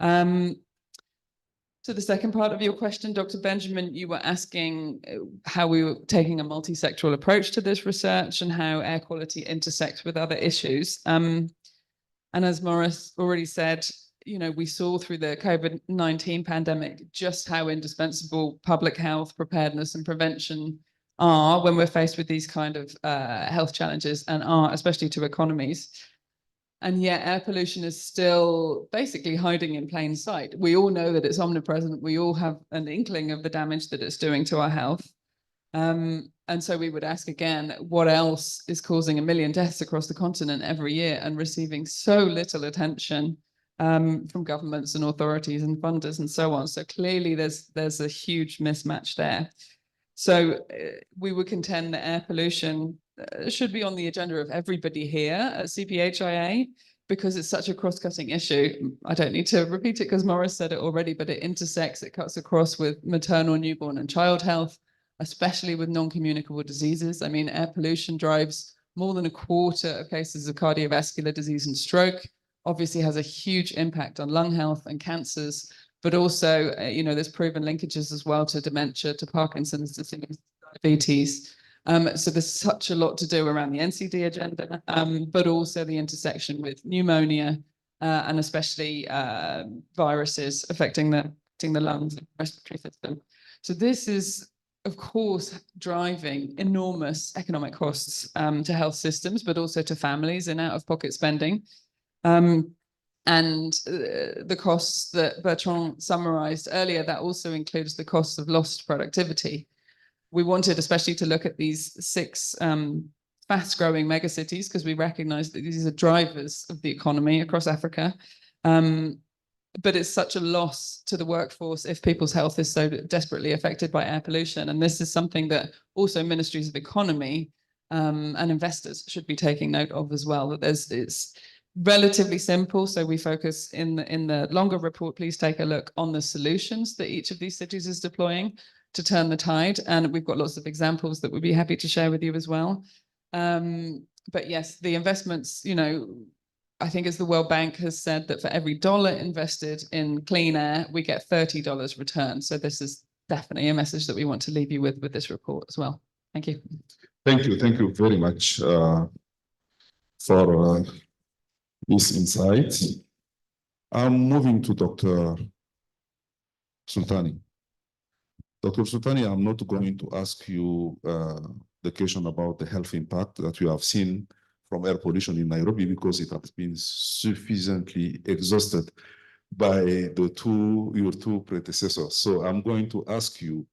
To the second part of your question, Dr. Benjamin, you were asking how we were taking a multi-sectoral approach to this research and how air quality intersects with other issues. And as Maurice already said, you know, we saw through the COVID-19 pandemic just how indispensable public health, preparedness and prevention are when we're faced with these kind of health challenges, and are especially to economies. And yet air pollution is still basically hiding in plain sight. We all know that it's omnipresent. We all have an inkling of the damage that it's doing to our health. And so we would ask again, what else is causing 1 million deaths across the continent every year and receiving so little attention from governments and authorities and funders and so on? So clearly there's a huge mismatch there. So we would contend that air pollution should be on the agenda of everybody here at CPHIA, because it's such a cross-cutting issue. I don't need to repeat it because Maurice said it already, but it intersects, it cuts across with maternal, newborn and child health, especially with non-communicable diseases. I mean, air pollution drives more than 1/4 of cases of cardiovascular disease and stroke, obviously has a huge impact on lung health and cancers, but also, you know, there's proven linkages as well to dementia, to Parkinson's disease, diabetes. So there's such a lot to do around the NCD agenda, but also the intersection with pneumonia and especially viruses affecting the lungs and respiratory system. So this is, of course, driving enormous economic costs to health systems, but also to families in out-of-pocket spending. And the costs that Bertrand summarized earlier, that also includes the costs of lost productivity. We wanted especially to look at these 6 fast-growing megacities, because we recognize that these are drivers of the economy across Africa. But it's such a loss to the workforce if people's health is so desperately affected by air pollution. And this is something that also ministries of economy and investors should be taking note of as well, that it's relatively simple. So we focus in the longer report, please take a look on the solutions that each of these cities is deploying to turn the tide. And we've got lots of examples that we'd be happy to share with you as well. But yes, the investments, you know, I think as the World Bank has said, that for every $1 invested in clean air, we get $30 return. So this is definitely a message that we want to leave you with this report as well. Thank you. Thank you very much for this insight. I'm moving to Dr. Sultani. Dr. Sultani, I'm not going to ask you the question about the health impact that you have seen from air pollution in Nairobi, because it has been sufficiently exhausted by your two predecessors. So I'm going to ask you,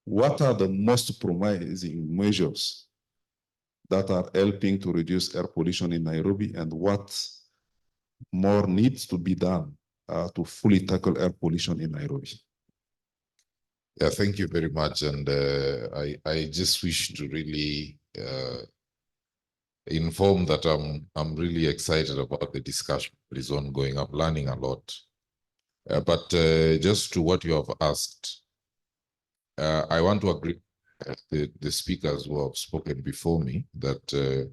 what are the most promising measures that are helping to reduce air pollution in Nairobi, and what more needs to be done to fully tackle air pollution in Nairobi? Yeah, thank you very much. And I just wish to really inform that I'm really excited about the discussion that is ongoing. I'm learning a lot. But just to what you have asked, I want to agree with the speakers who have spoken before me that the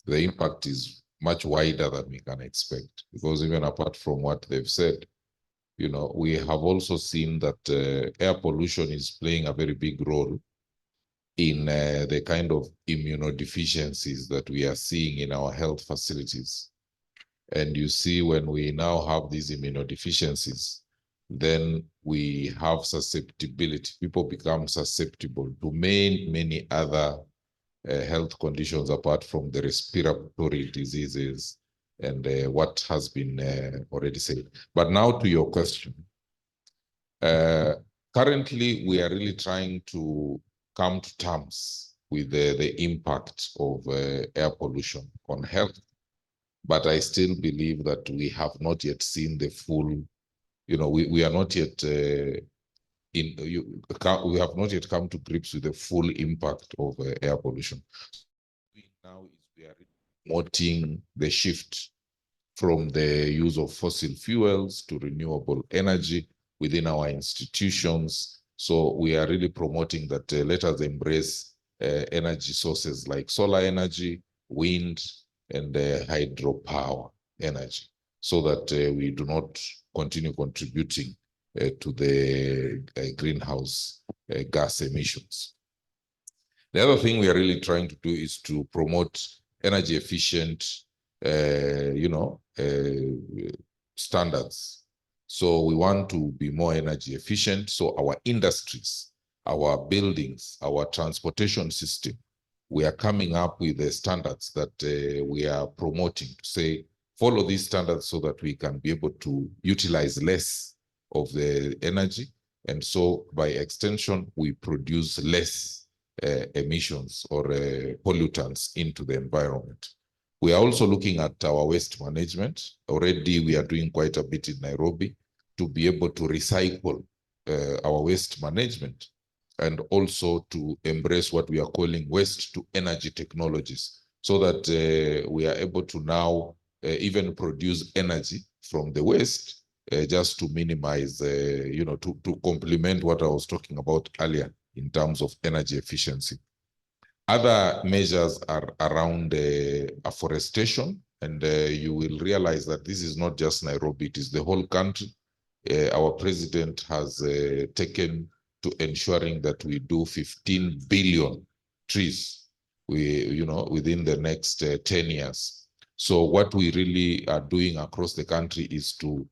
impact is much wider than we can expect, because even apart from what they've said, you know, we have also seen that air pollution is playing a very big role in the kind of immunodeficiencies that we are seeing in our health facilities. And you see, when we now have these immunodeficiencies, then we have susceptibility. People become susceptible to many other health conditions apart from the respiratory diseases and what has been already said. But now to your question. Currently, we are really trying to come to terms with the impact of air pollution on health. But I still believe that we have not yet seen the full, we are not yet we have not yet come to grips with the full impact of air pollution. Now we are promoting the shift from the use of fossil fuels to renewable energy within our institutions. So we are really promoting that let us embrace energy sources like solar energy, wind, and hydropower energy, so that we do not continue contributing to the greenhouse gas emissions. The other thing we are really trying to do is to promote energy efficient, standards. So we want to be more energy efficient. So our industries, our buildings, our transportation system, we are coming up with the standards that we are promoting to say, follow these standards so that we can be able to utilize less of the energy. And so by extension, we produce less emissions or pollutants into the environment. We are also looking at our waste management. Already we are doing quite a bit in Nairobi to be able to recycle our waste management, and also to embrace what we are calling waste to energy technologies, so that we are able to now even produce energy from the waste, just to minimize, to complement what I was talking about earlier in terms of energy efficiency. Other measures are around afforestation, and you will realize that this is not just Nairobi, it is the whole country. Our president has taken to ensuring that we do 15 billion trees, within the next 10 years. So what we really are doing across the country is to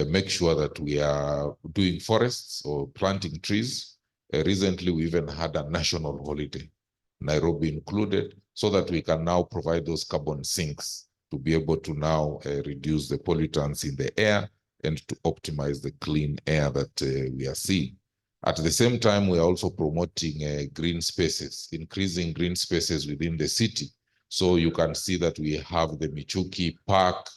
make sure that we are doing forests or planting trees. Recently, we even had a national holiday, Nairobi included, so that we can now provide those carbon sinks to be able to now reduce the pollutants in the air and to optimize the clean air that we are seeing. At the same time, we are also promoting green spaces, increasing green spaces within the city. So you can see that we have the Michuki Park.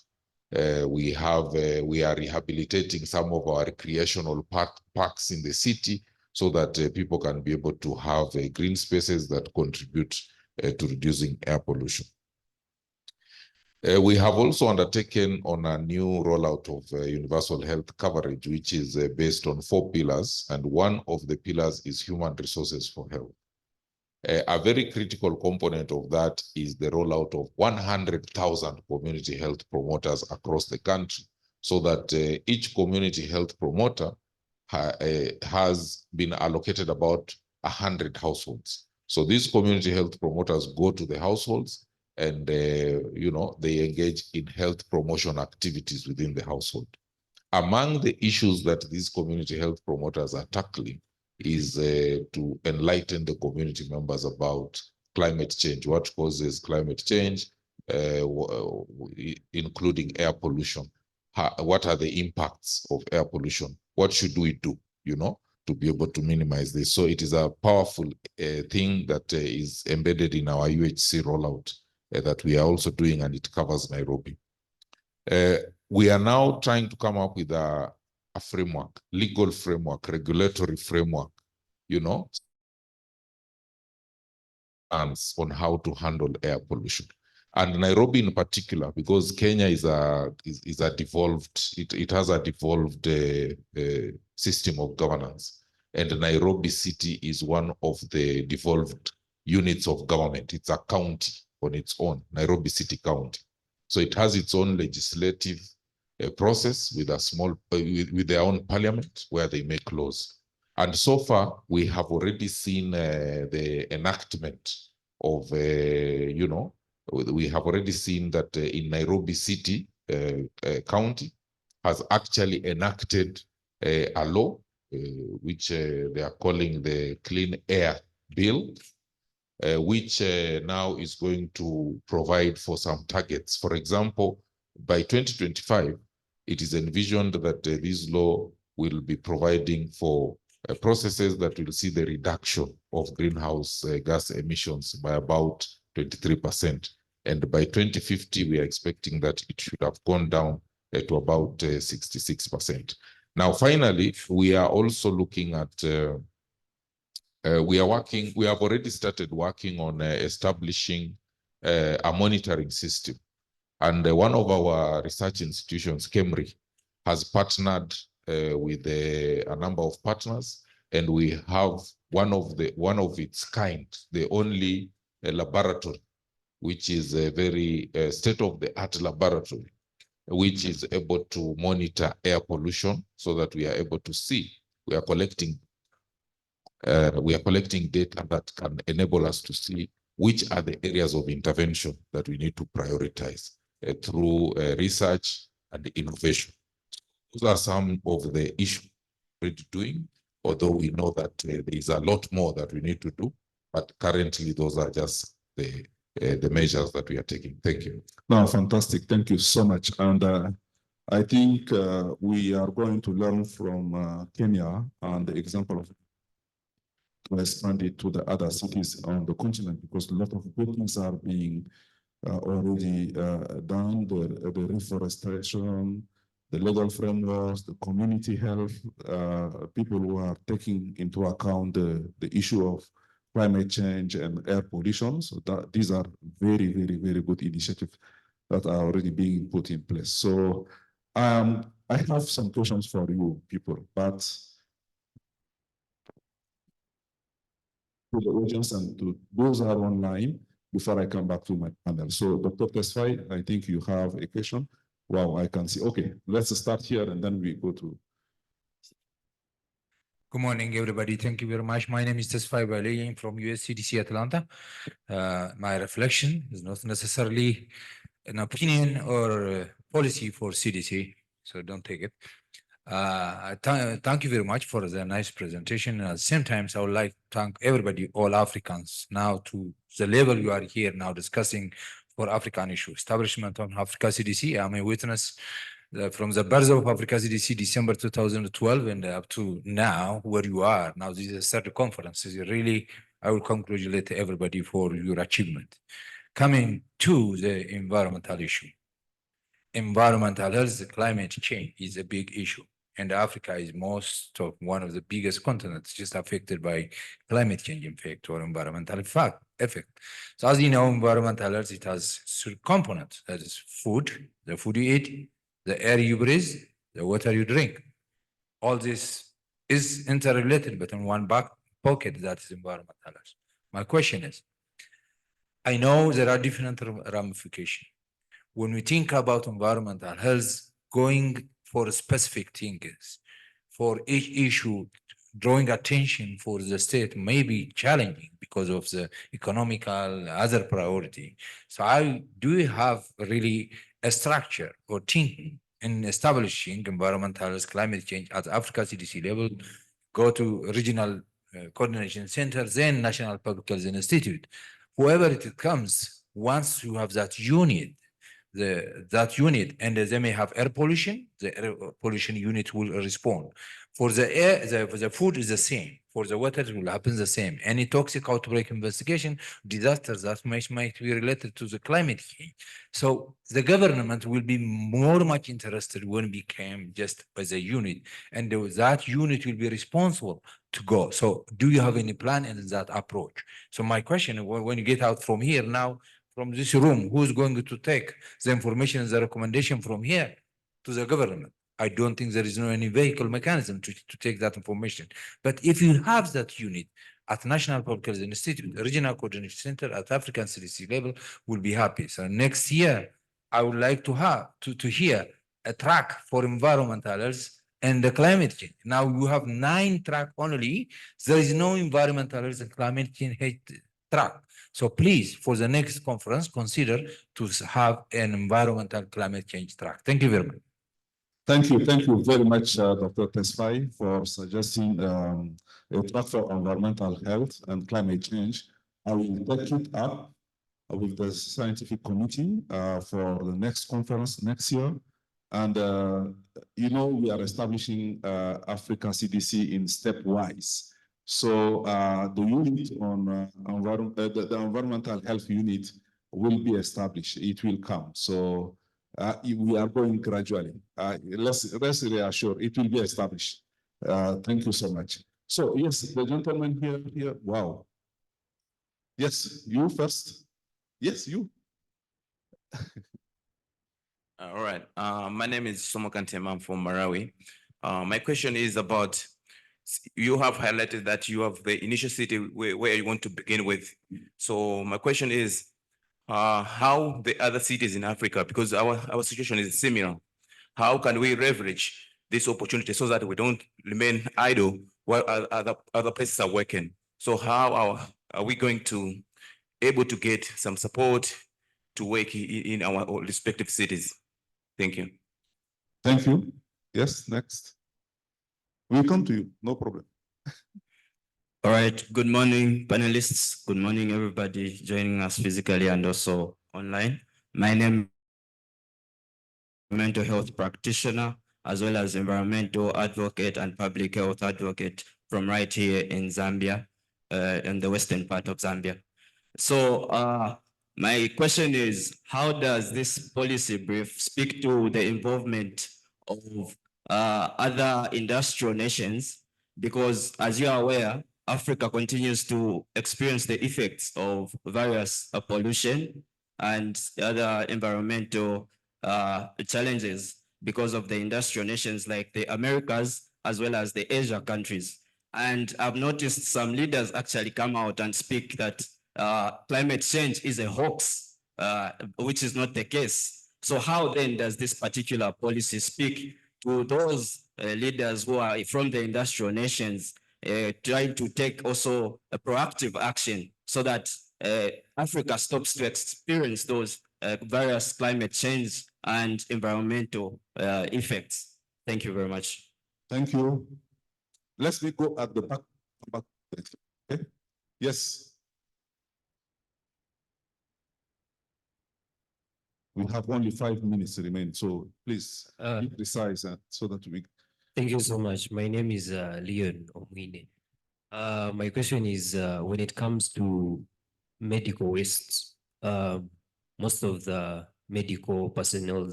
We are rehabilitating some of our recreational parks in the city, so that people can be able to have green spaces that contribute to reducing air pollution. We have also undertaken on a new rollout of universal health coverage, which is based on 4 pillars, and one of the pillars is human resources for health. A very critical component of that is the rollout of 100,000 community health promoters across the country, so that each community health promoter has been allocated about 100 households. So these community health promoters go to the households, and they engage in health promotion activities within the household. Among the issues that these community health promoters are tackling is to enlighten the community members about climate change, what causes climate change, including air pollution. What are the impacts of air pollution? What should we do, to be able to minimize this? So it is a powerful thing that is embedded in our UHC rollout that we are also doing, and it covers Nairobi. We are now trying to come up with a framework, legal framework, regulatory framework, on how to handle air pollution. And Nairobi in particular, because Kenya is a devolved, it has a devolved system of governance. And Nairobi city is one of the devolved units of government. It's a county on its own, Nairobi City County. So it has its own legislative process with a small, with their own parliament where they make laws. And so far, we have already seen the enactment of, we have already seen that in Nairobi City County has actually enacted a law, which they are calling the Clean Air Bill, which now is going to provide for some targets. For example, by 2025, it is envisioned that this law will be providing for processes that will see the reduction of greenhouse gas emissions by about 23%. And by 2050, we are expecting that it should have gone down to about 66%. Now, finally, we are also looking at we have already started working on establishing a monitoring system. And one of our research institutions, KEMRI, has partnered with a number of partners, and we have one of its kind, the only laboratory, which is a very state-of-the-art laboratory, which is able to monitor air pollution so that we are able to see. We are collecting data that can enable us to see which are the areas of intervention that we need to prioritize through research and innovation. Those are some of the issues we're doing, although we know that there is a lot more that we need to do, but currently those are just the measures that we are taking. Thank you. No, fantastic. Thank you so much. And I think we are going to learn from Kenya and the example of to expand it to the other cities on the continent, because a lot of good things are being already done, the reforestation, the legal frameworks, the community health, people who are taking into account the issue of climate change and air pollution. So these are very, very, very good initiatives that are already being put in place. So I have some questions for you people, but to the audience and to those who are online before I come back to my panel. So Dr. Tesfaye, I think you have a question. Wow, I can see. Okay, let's start here and then we go to. Good morning, everybody. Thank you very much. My name is Tesfaye Bali from USCDC Atlanta. My reflection is not necessarily an opinion or policy for CDC, so don't take it. Thank you very much for the nice presentation. At the same time, I would like to thank everybody, all Africans, now to the level you are here now discussing for African issue. Establishment of Africa CDC, I'm a witness from the birth of Africa CDC, December 2012, and up to now, where you are. Now, this is the third conference. Really, I will congratulate everybody for your achievement. Coming to the environmental issue. Environmental health, climate change is a big issue. And Africa is one of the biggest continents just affected by climate change effect or environmental effect. So as you know, environmental health, it has three components. That is food, the food you eat, the air you breathe, the water you drink. All this is interrelated, but in one back pocket, that is environmental health. My question is, I know there are different ramifications. When we think about environmental health, going for specific things, for each issue, drawing attention for the state may be challenging because of the economical other priority. So do you have really a structure or thinking in establishing environmental health, climate change at Africa CDC level, go to regional coordination centers, then National Public Health Institute, whoever it comes, once you have that unit, and they may have air pollution, the air pollution unit will respond. For the air, the food is the same. For the water, it will happen the same. Any toxic outbreak investigation, disasters that might be related to the climate change. So the government will be much interested when it became just as a unit, and that unit will be responsible to go. So do you have any plan in that approach? So my question, when you get out from here now, from this room, who's going to take the information and the recommendation from here to the government? I don't think there is any vehicle mechanism to take that information. But if you have that unit at National Public Health Institute, Regional Coordination Center at African CDC level, will be happy. So next year, I would like to have to hear a track for environmental health and the climate change. Now you have 9 track only. There is no environmental health and climate change track. So please, for the next conference, consider to have an environmental climate change track. Thank you very much. Thank you very much, Dr. Tesfaye, for suggesting a track for environmental health and climate change. I will take it up with the scientific committee for the next conference next year. And, you know, we are establishing Africa CDC in stepwise. So the unit on the environmental health unit will be established. It will come. So we are going gradually. Let's reassure it will be established. Thank you so much. So yes, the gentleman here. Wow. Yes, you first. Yes, you. All right. My name is Somokante. I'm from Marawi. My question is about, you have highlighted that you have the initial city where you want to begin with. So my question is, how the other cities in Africa, because our situation is similar, how can we leverage this opportunity so that we don't remain idle while other places are working? So how are we going to able to get some support to work in our respective cities? Thank you. Thank you. Yes, next. We'll come to you, no problem. All right, good morning, panelists. Good morning, everybody joining us physically and also online. My name is mental health practitioner, as well as environmental advocate and public health advocate from right here in Zambia, in the western part of Zambia. So my question is, how does this policy brief speak to the involvement of other industrial nations? Because as you are aware, Africa continues to experience the effects of various pollution and other environmental challenges because of the industrial nations like the Americas as well as the Asia countries. And I've noticed some leaders actually come out and speak that climate change is a hoax, which is not the case. So how then does this particular policy speak to those leaders who are from the industrial nations trying to take also a proactive action so that Africa stops to experience those various climate change and environmental effects? Thank you very much. Thank you. Let me go at the back. Okay. Yes. We have only 5 minutes remain, so please be precise so that we. Thank you so much. My name is Leon Omwine. My question is, when it comes to medical wastes, most of the medical personnel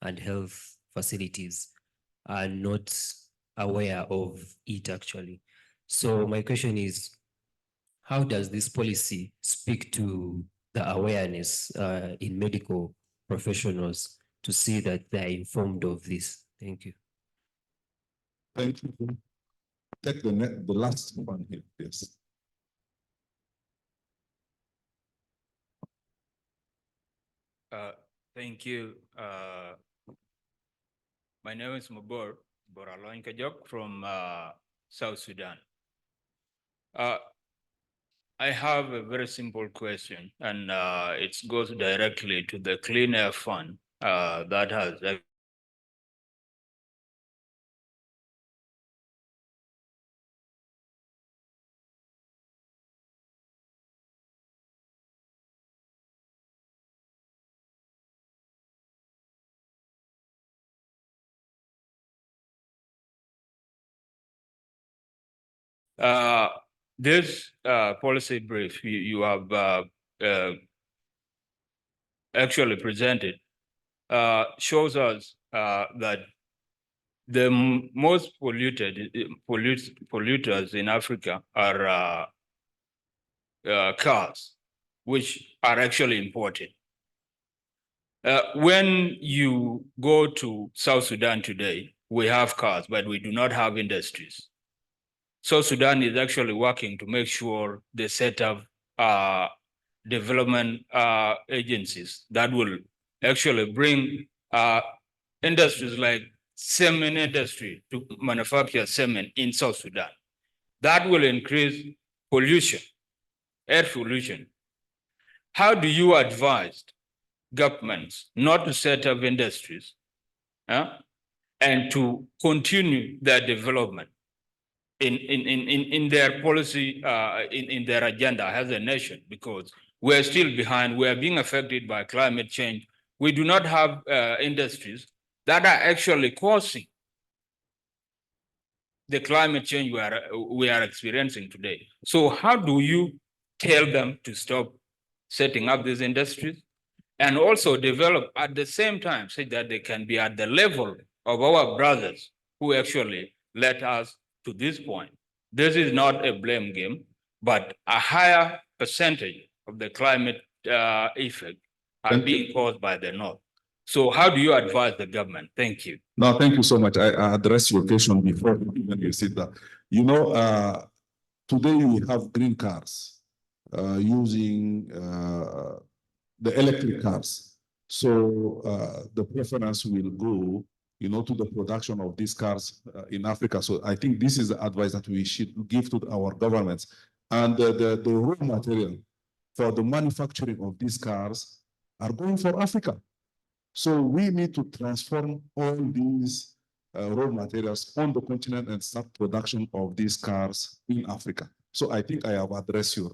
and health facilities are not aware of it actually. So my question is, how does this policy speak to the awareness in medical professionals to see that they're informed of this? Thank you. Thank you. Take the last one here, yes. Thank you. My name is Mabor Boraloin Kajok from South Sudan. I have a very simple question, and it goes directly to the Clean Air Fund that has this policy brief you have actually presented shows us that the most polluters in Africa are cars, which are actually imported. When you go to South Sudan today, we have cars, but we do not have industries. South Sudan is actually working to make sure they set up development agencies that will actually bring industries like cement industry to manufacture cement in South Sudan. That will increase pollution, air pollution. How do you advise governments not to set up industries and to continue their development in their policy, in their agenda as a nation, because we're still behind. We are being affected by climate change. We do not have industries that are actually causing the climate change we are experiencing today. So how do you tell them to stop setting up these industries and also develop at the same time so that they can be at the level of our brothers who actually led us to this point? This is not a blame game, but a higher percentage of the climate effect are being caused by the North. So how do you advise the government? Thank you. No, thank you so much. I addressed your question before when you said that. You know, today we have green cars using the electric cars. So the preference will go, you know, to the production of these cars in Africa. So I think this is the advice that we should give to our governments. And the raw material for the manufacturing of these cars are going for Africa. So we need to transform all these raw materials on the continent and start production of these cars in Africa. So I think I have addressed your.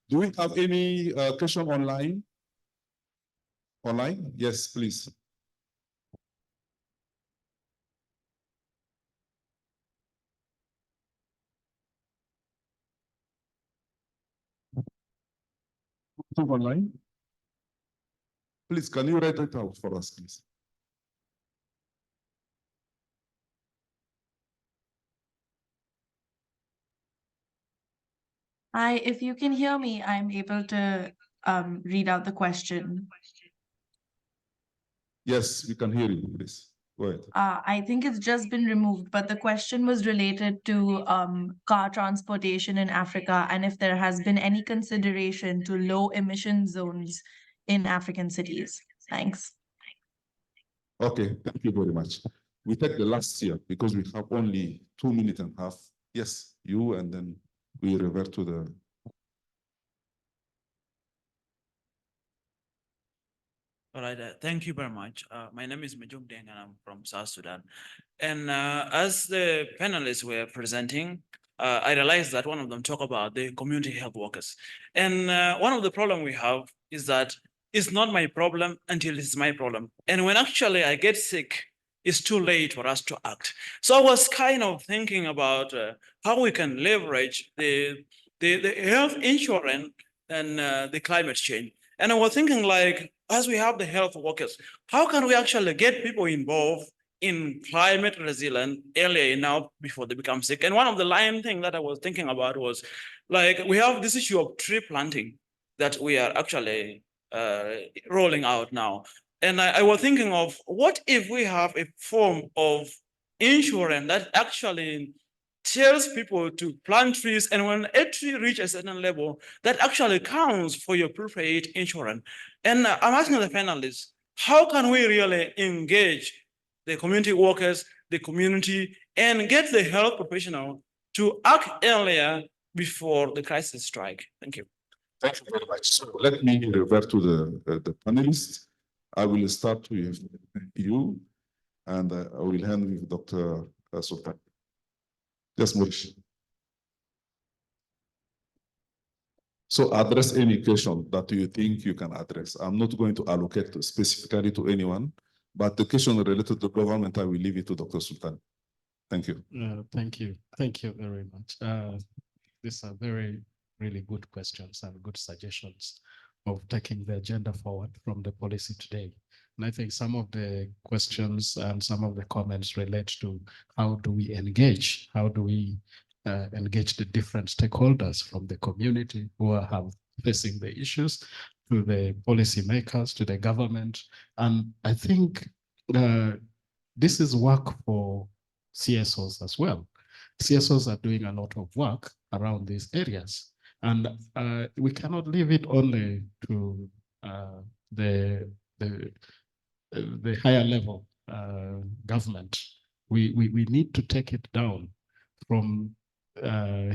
Do we have any question online? Online? Yes, please. Online? Please, can you write it out for us, please? If you can hear me, I'm able to read out the question. Yes, we can hear you, please. Go ahead. I think it's just been removed, but the question was related to car transportation in Africa and if there has been any consideration to low emission zones in African cities. Thanks. Okay, thank you very much. We take the last year because we have only 2.5 minutes. Yes, you, and then we revert to the. All right, thank you very much. My name is Majum Deng and I'm from South Sudan. And as the panelists were presenting, I realized that one of them talked about the community health workers. And one of the problems we have is that it's not my problem until it's my problem. And when actually I get sick, it's too late for us to act. So I was kind of thinking about how we can leverage the health insurance and the climate change. And I was thinking, like, as we have the health workers, how can we actually get people involved in climate resilience earlier now before they become sick? And one of the line thing that I was thinking about was, like, we have this issue of tree planting that we are actually rolling out now. And I was thinking of, what if we have a form of insurance that actually tells people to plant trees, and when a tree reaches a certain level, that actually counts for your prepaid insurance. And I'm asking the panelists, how can we really engage the community workers, the community, and get the health professional to act earlier before the crisis strike? Thank you. Thank you very much. So let me revert to the panelists. I will start with you, and I will hand with Dr. Sultan. Yes, Maurice. So address any question that you think you can address. I'm not going to allocate specifically to anyone, but the question related to the government, I will leave it to Dr. Sultan. Thank you. Thank you. Thank you very much. These are really good questions and good suggestions of taking the agenda forward from the policy today. And I think some of the questions and some of the comments relate to how do we engage? How do we engage the different stakeholders from the community who are facing the issues, to the policymakers, to the government? And I think this is work for CSOs as well. CSOs are doing a lot of work around these areas. And we cannot leave it only to the higher level government. We need to take it down from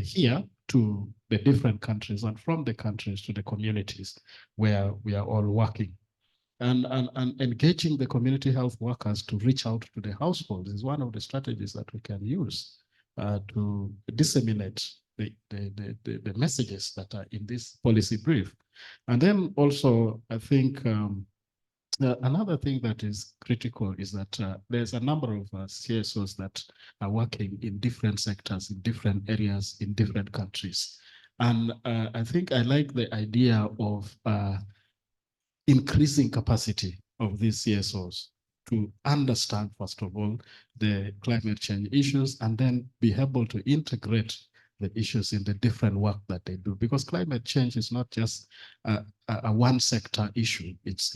here to the different countries, and from the countries to the communities where we are all working. and engaging the community health workers to reach out to the households is one of the strategies that we can use to disseminate the messages that are in this policy brief. And then also, I think another thing that is critical is that there's a number of CSOs that are working in different sectors, in different areas, in different countries. And I think I like the idea of increasing capacity of these CSOs to understand, first of all, the climate change issues, and then be able to integrate the issues in the different work that they do. Because climate change is not just a one sector issue. It's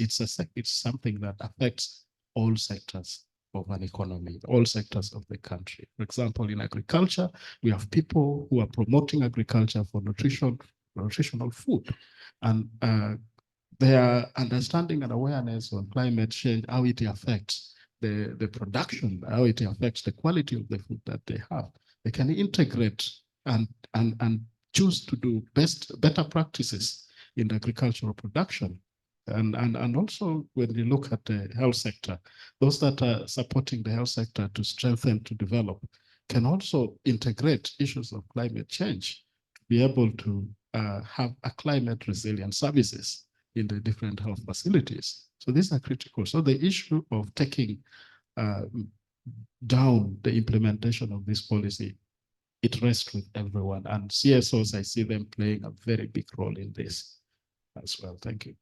something that affects all sectors of an economy, all sectors of the country. For example, in agriculture, we have people who are promoting agriculture for nutritional food. And their understanding and awareness on climate change, how it affects the production, how it affects the quality of the food that they have. They can integrate and choose to do better practices in the agricultural production. And also when you look at the health sector, those that are supporting the health sector to strengthen, to develop, can also integrate issues of climate change to be able to have a climate resilient services in the different health facilities. So these are critical. So the issue of taking down the implementation of this policy, it rests with everyone. And CSOs, I see them playing a very big role in this as well. Thank you.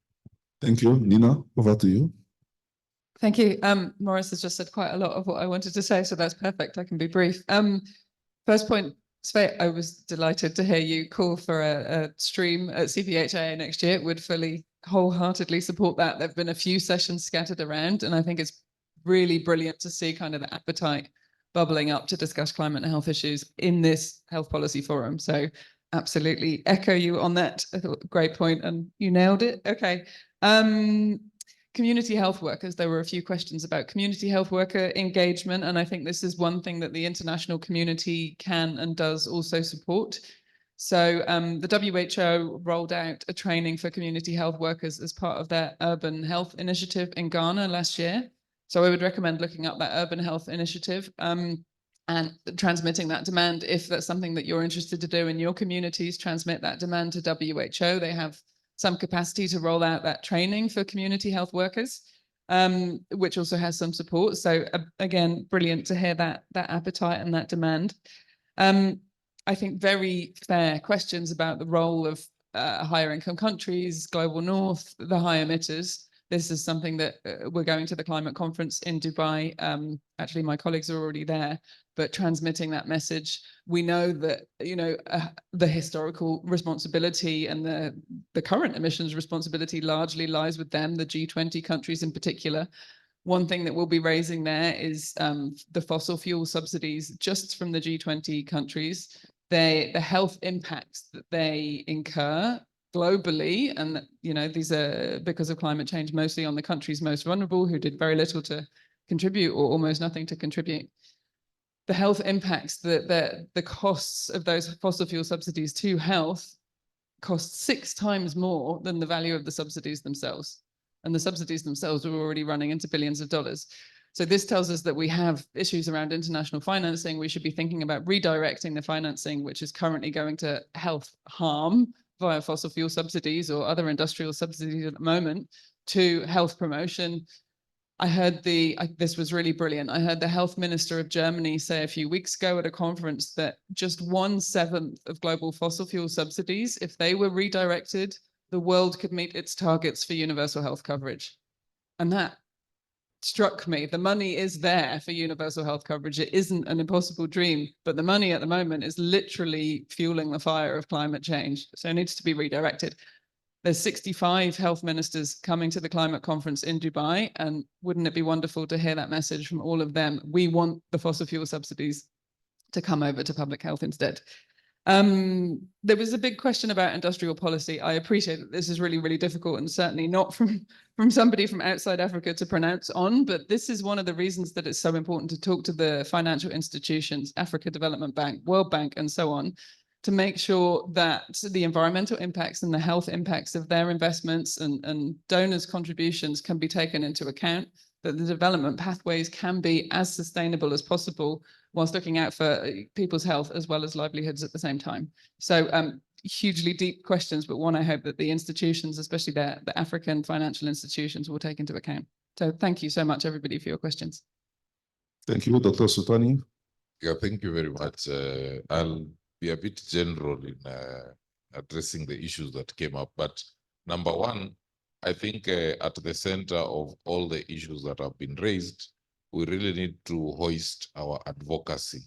Thank you. Nina, over to you. Thank you. Morris has just said quite a lot of what I wanted to say, so that's perfect. I can be brief. First point, Svea, I was delighted to hear you call for a stream at CPHA next year. Would fully, wholeheartedly support that. There have been a few sessions scattered around, and I think it's really brilliant to see kind of the appetite bubbling up to discuss climate and health issues in this health policy forum. So absolutely echo you on that. I thought great point, and you nailed it. Okay. Community health workers, there were a few questions about community health worker engagement, and I think this is one thing that the international community can and does also support. So the WHO rolled out a training for community health workers as part of their urban health initiative in Ghana last year. So I would recommend looking up that urban health initiative and transmitting that demand. If that's something that you're interested to do in your communities, transmit that demand to WHO. They have some capacity to roll out that training for community health workers, which also has some support. So again, brilliant to hear that appetite and that demand. I think very fair questions about the role of higher income countries, global north, the high emitters. This is something that we're going to the climate conference in Dubai. Actually, my colleagues are already there, but transmitting that message. We know that, you know, the historical responsibility and the current emissions responsibility largely lies with them, the G20 countries in particular. One thing that we'll be raising there is the fossil fuel subsidies just from the G20 countries, the health impacts that they incur globally, and you know, these are because of climate change, mostly on the countries most vulnerable who did very little to contribute or almost nothing to contribute. The health impacts, the costs of those fossil fuel subsidies to health cost 6 times more than the value of the subsidies themselves. And the subsidies themselves were already running into billions of dollars. So this tells us that we have issues around international financing. We should be thinking about redirecting the financing, which is currently going to health harm via fossil fuel subsidies or other industrial subsidies at the moment, to health promotion. I heard this was really brilliant. I heard the health minister of Germany say a few weeks ago at a conference that just 1/7 of global fossil fuel subsidies, if they were redirected, the world could meet its targets for universal health coverage. And that struck me. The money is there for universal health coverage. It isn't an impossible dream, but the money at the moment is literally fueling the fire of climate change. So it needs to be redirected. There's 65 health ministers coming to the climate conference in Dubai, and wouldn't it be wonderful to hear that message from all of them? We want the fossil fuel subsidies to come over to public health instead. There was a big question about industrial policy. I appreciate that this is really, really difficult, and certainly not from somebody from outside Africa to pronounce on, but this is one of the reasons that it's so important to talk to the financial institutions, Africa Development Bank, World Bank, and so on, to make sure that the environmental impacts and the health impacts of their investments and donors' contributions can be taken into account, that the development pathways can be as sustainable as possible whilst looking out for people's health as well as livelihoods at the same time. So hugely deep questions, but one I hope that the institutions, especially the African financial institutions, will take into account. So thank you so much, everybody, for your questions. Thank you, Dr. Sultani. Yeah, thank you very much. I'll be a bit general in addressing the issues that came up. But number one, I think at the center of all the issues that have been raised, we really need to hoist our advocacy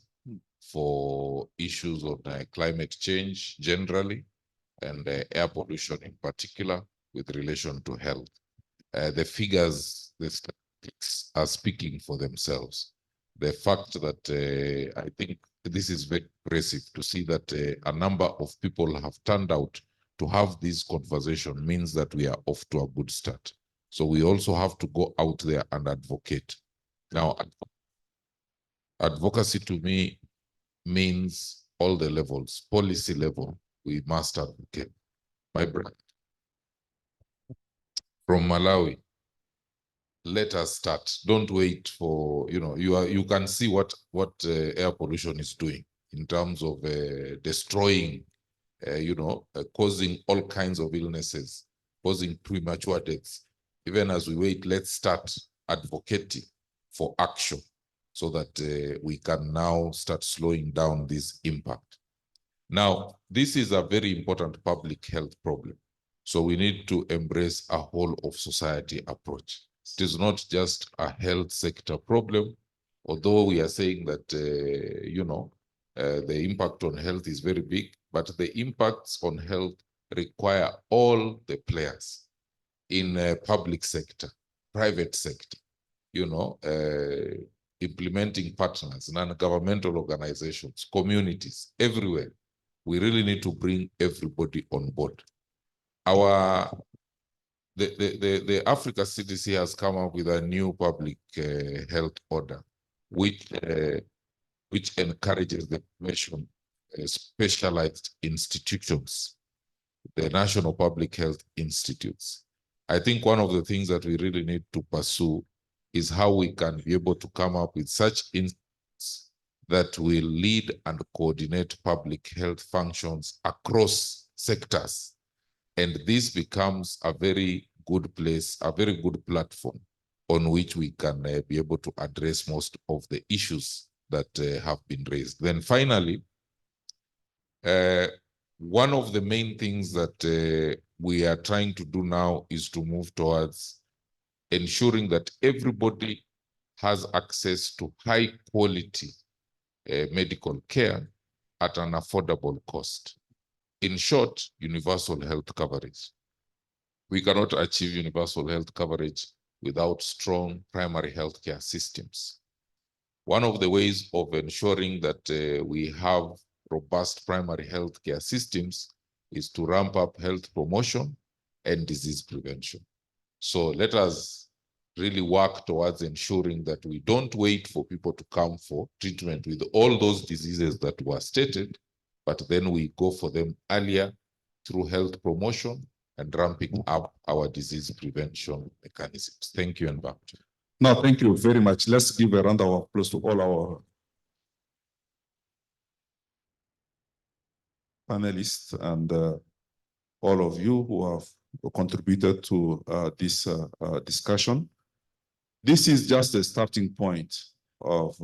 for issues of climate change generally and air pollution in particular with relation to health. The figures, the statistics are speaking for themselves. The fact that I think this is very impressive to see that a number of people have turned out to have this conversation means that we are off to a good start. So we also have to go out there and advocate. Now, advocacy to me means all the levels, policy level, we must advocate. My brother from Malawi, let us start. Don't wait for, you can see what air pollution is doing in terms of destroying, causing all kinds of illnesses, causing premature deaths. Even as we wait, let's start advocating for action so that we can now start slowing down this impact. Now, this is a very important public health problem. So we need to embrace a whole of society approach. It is not just a health sector problem, although we are saying that, the impact on health is very big, but the impacts on health require all the players in public sector, private sector, implementing partners, non-governmental organizations, communities, everywhere. We really need to bring everybody on board. The Africa CDC has come up with a new public health order, which encourages the formation of specialized institutions, the National Public Health Institutes. I think one of the things that we really need to pursue is how we can be able to come up with such institutes that will lead and coordinate public health functions across sectors. And this becomes a very good place, a very good platform on which we can be able to address most of the issues that have been raised. Then finally, one of the main things that we are trying to do now is to move towards ensuring that everybody has access to high quality medical care at an affordable cost. In short, universal health coverage. We cannot achieve universal health coverage without strong primary healthcare systems. One of the ways of ensuring that we have robust primary healthcare systems is to ramp up health promotion and disease prevention. So let us really work towards ensuring that we don't wait for people to come for treatment with all those diseases that were stated, but then we go for them earlier through health promotion and ramping up our disease prevention mechanisms. Thank you, and back to you. No, thank you very much. Let's give a round of applause to all our panelists and all of you who have contributed to this discussion. This is just a starting point of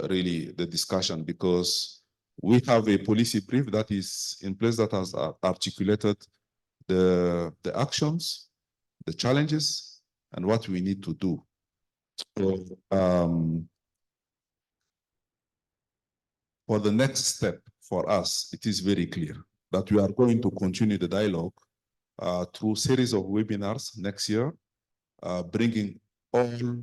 really the discussion, because we have a policy brief that is in place that has articulated the actions, the challenges, and what we need to do. So, for the next step for us, it is very clear that we are going to continue the dialogue through series of webinars next year, bringing all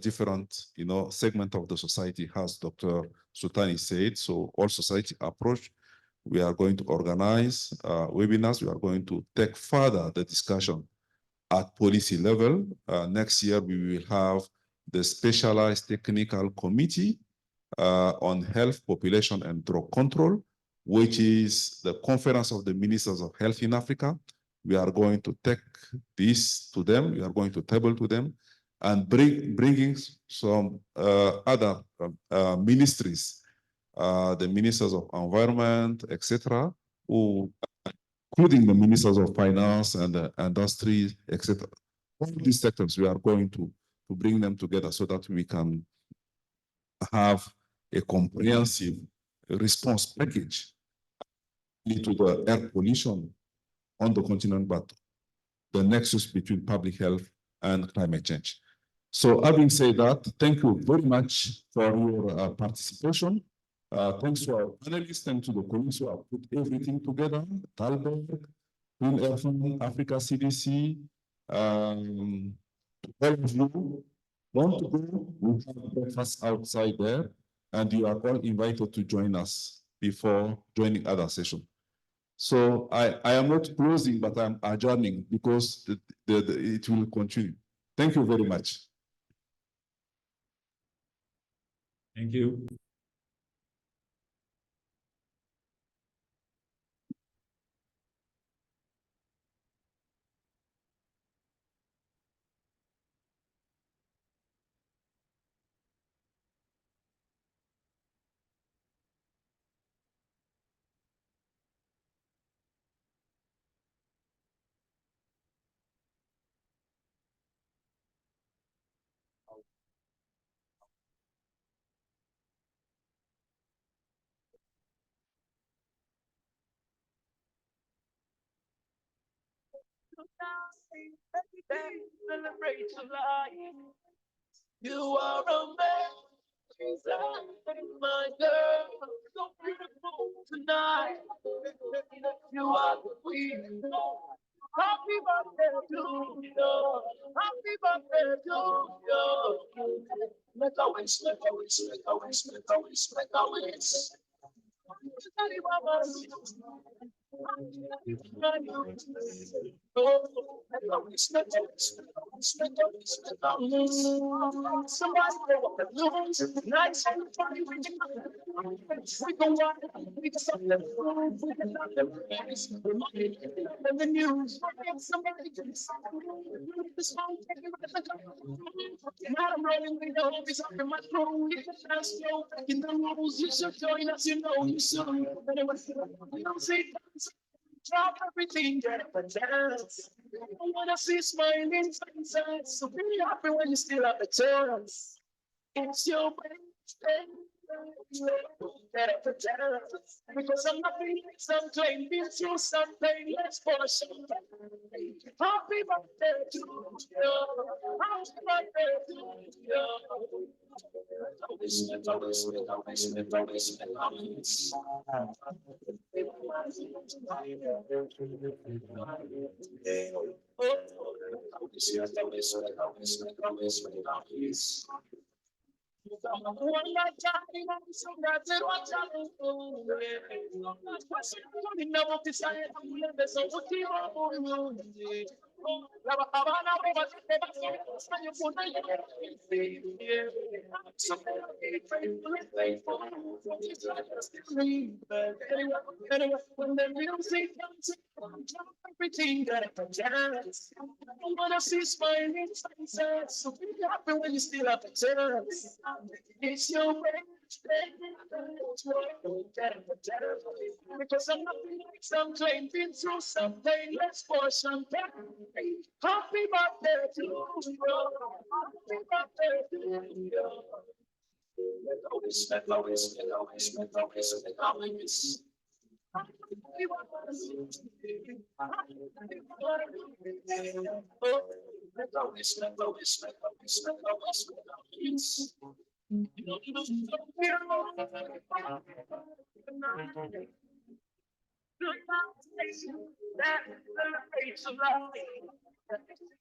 different, segment of the society, as Dr. Sultani said. So all society approach, we are going to organize webinars. We are going to take further the discussion at policy level. Next year, we will have the specialized technical committee on health, population, and drug control, which is the Conference of the Ministers of Health in Africa. We are going to take this to them. We are going to table to them and bringing some other ministries, the ministers of environment, etc., who, including the ministers of finance and industry, etc. All these sectors, we are going to bring them together so that we can have a comprehensive response package to the air pollution on the continent, but the nexus between public health and climate change. So having said that, thank you very much for your participation. Thanks to our panelists, thanks to the colleagues who have put everything together, Talbot, Clean Air Fund, Africa CDC, all of you want to go, we have breakfast outside there, and you are all invited to join us before joining other session. So I am not closing, but I'm adjourning because it will continue. Thank you very much. Thank you. Celebrate your life. You are amazing, my girl. So beautiful tonight. You are the queen. Happy birthday to you. Happy birthday to you. Make a wish, make a wish, make a wish, make a wish, make a wish. Drop everything, get up and dance. I wanna see smiling faces. So be happy when you still have a chance. It's your birthday. Get up and dance. Because I'm not feeling something, been through something, let's pour some. Happy birthday to you. Happy birthday to you. When the music comes in, drop everything, get up and dance. I wanna see smiling faces. So be happy when you still have a chance. It's your birthday. Get up and dance. Because I'm not feeling like something, been through something, let's pour champagne. Happy birthday to you. Happy birthday to you.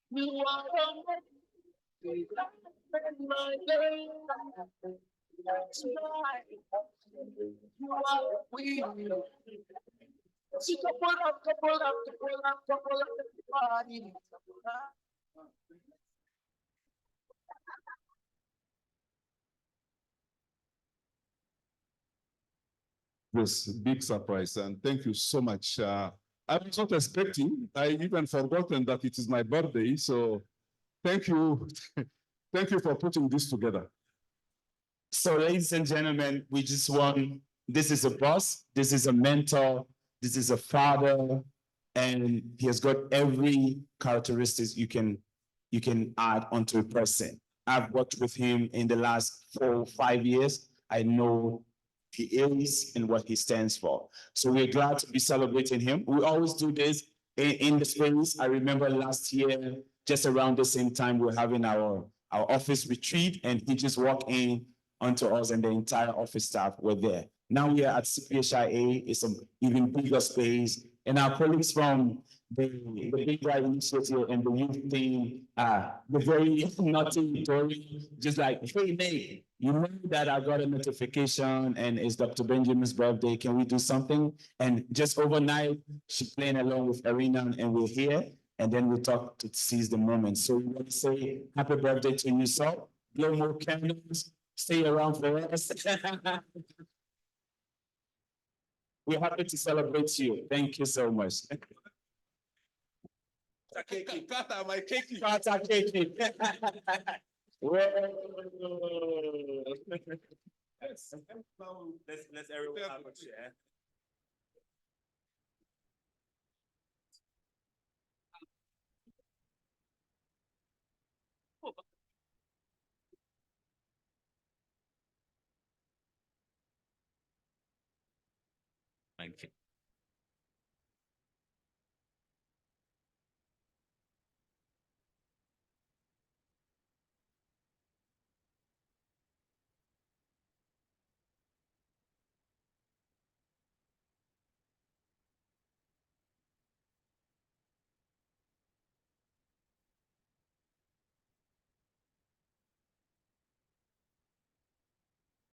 You are my girl. That's right. You are we. So couple up, everybody. this big surprise, and thank you so much. I was not expecting, I even forgotten that it is my birthday, so thank you. Thank you for putting this together. So ladies and gentlemen, we just want, this is a boss, this is a mentor, this is a father, and he has got every characteristics you can add onto a person. I've worked with him in the last 4 or 5 years. I know he is and what he stands for. So we're glad to be celebrating him. We always do this in the space. I remember last year, just around the same time, we were having our office retreat, and he just walked in onto us, and the entire office staff were there. Now we are at CPHIA, it's an even bigger space, and our colleagues from the Big Drive Initiative and the youth team, the very naughty Tory, just like, hey, Nate, you know that I got a notification and it's Dr. Benjamin's birthday, can we do something? And just overnight, she playing along with Arena, and we're here, and then we talk to seize the moment. So we want to say happy birthday to you, so blow more candles, stay around for us. We're happy to celebrate you. Thank you so much. Kata, my cake. Kata cake. Let's everyone have a share. Thank you.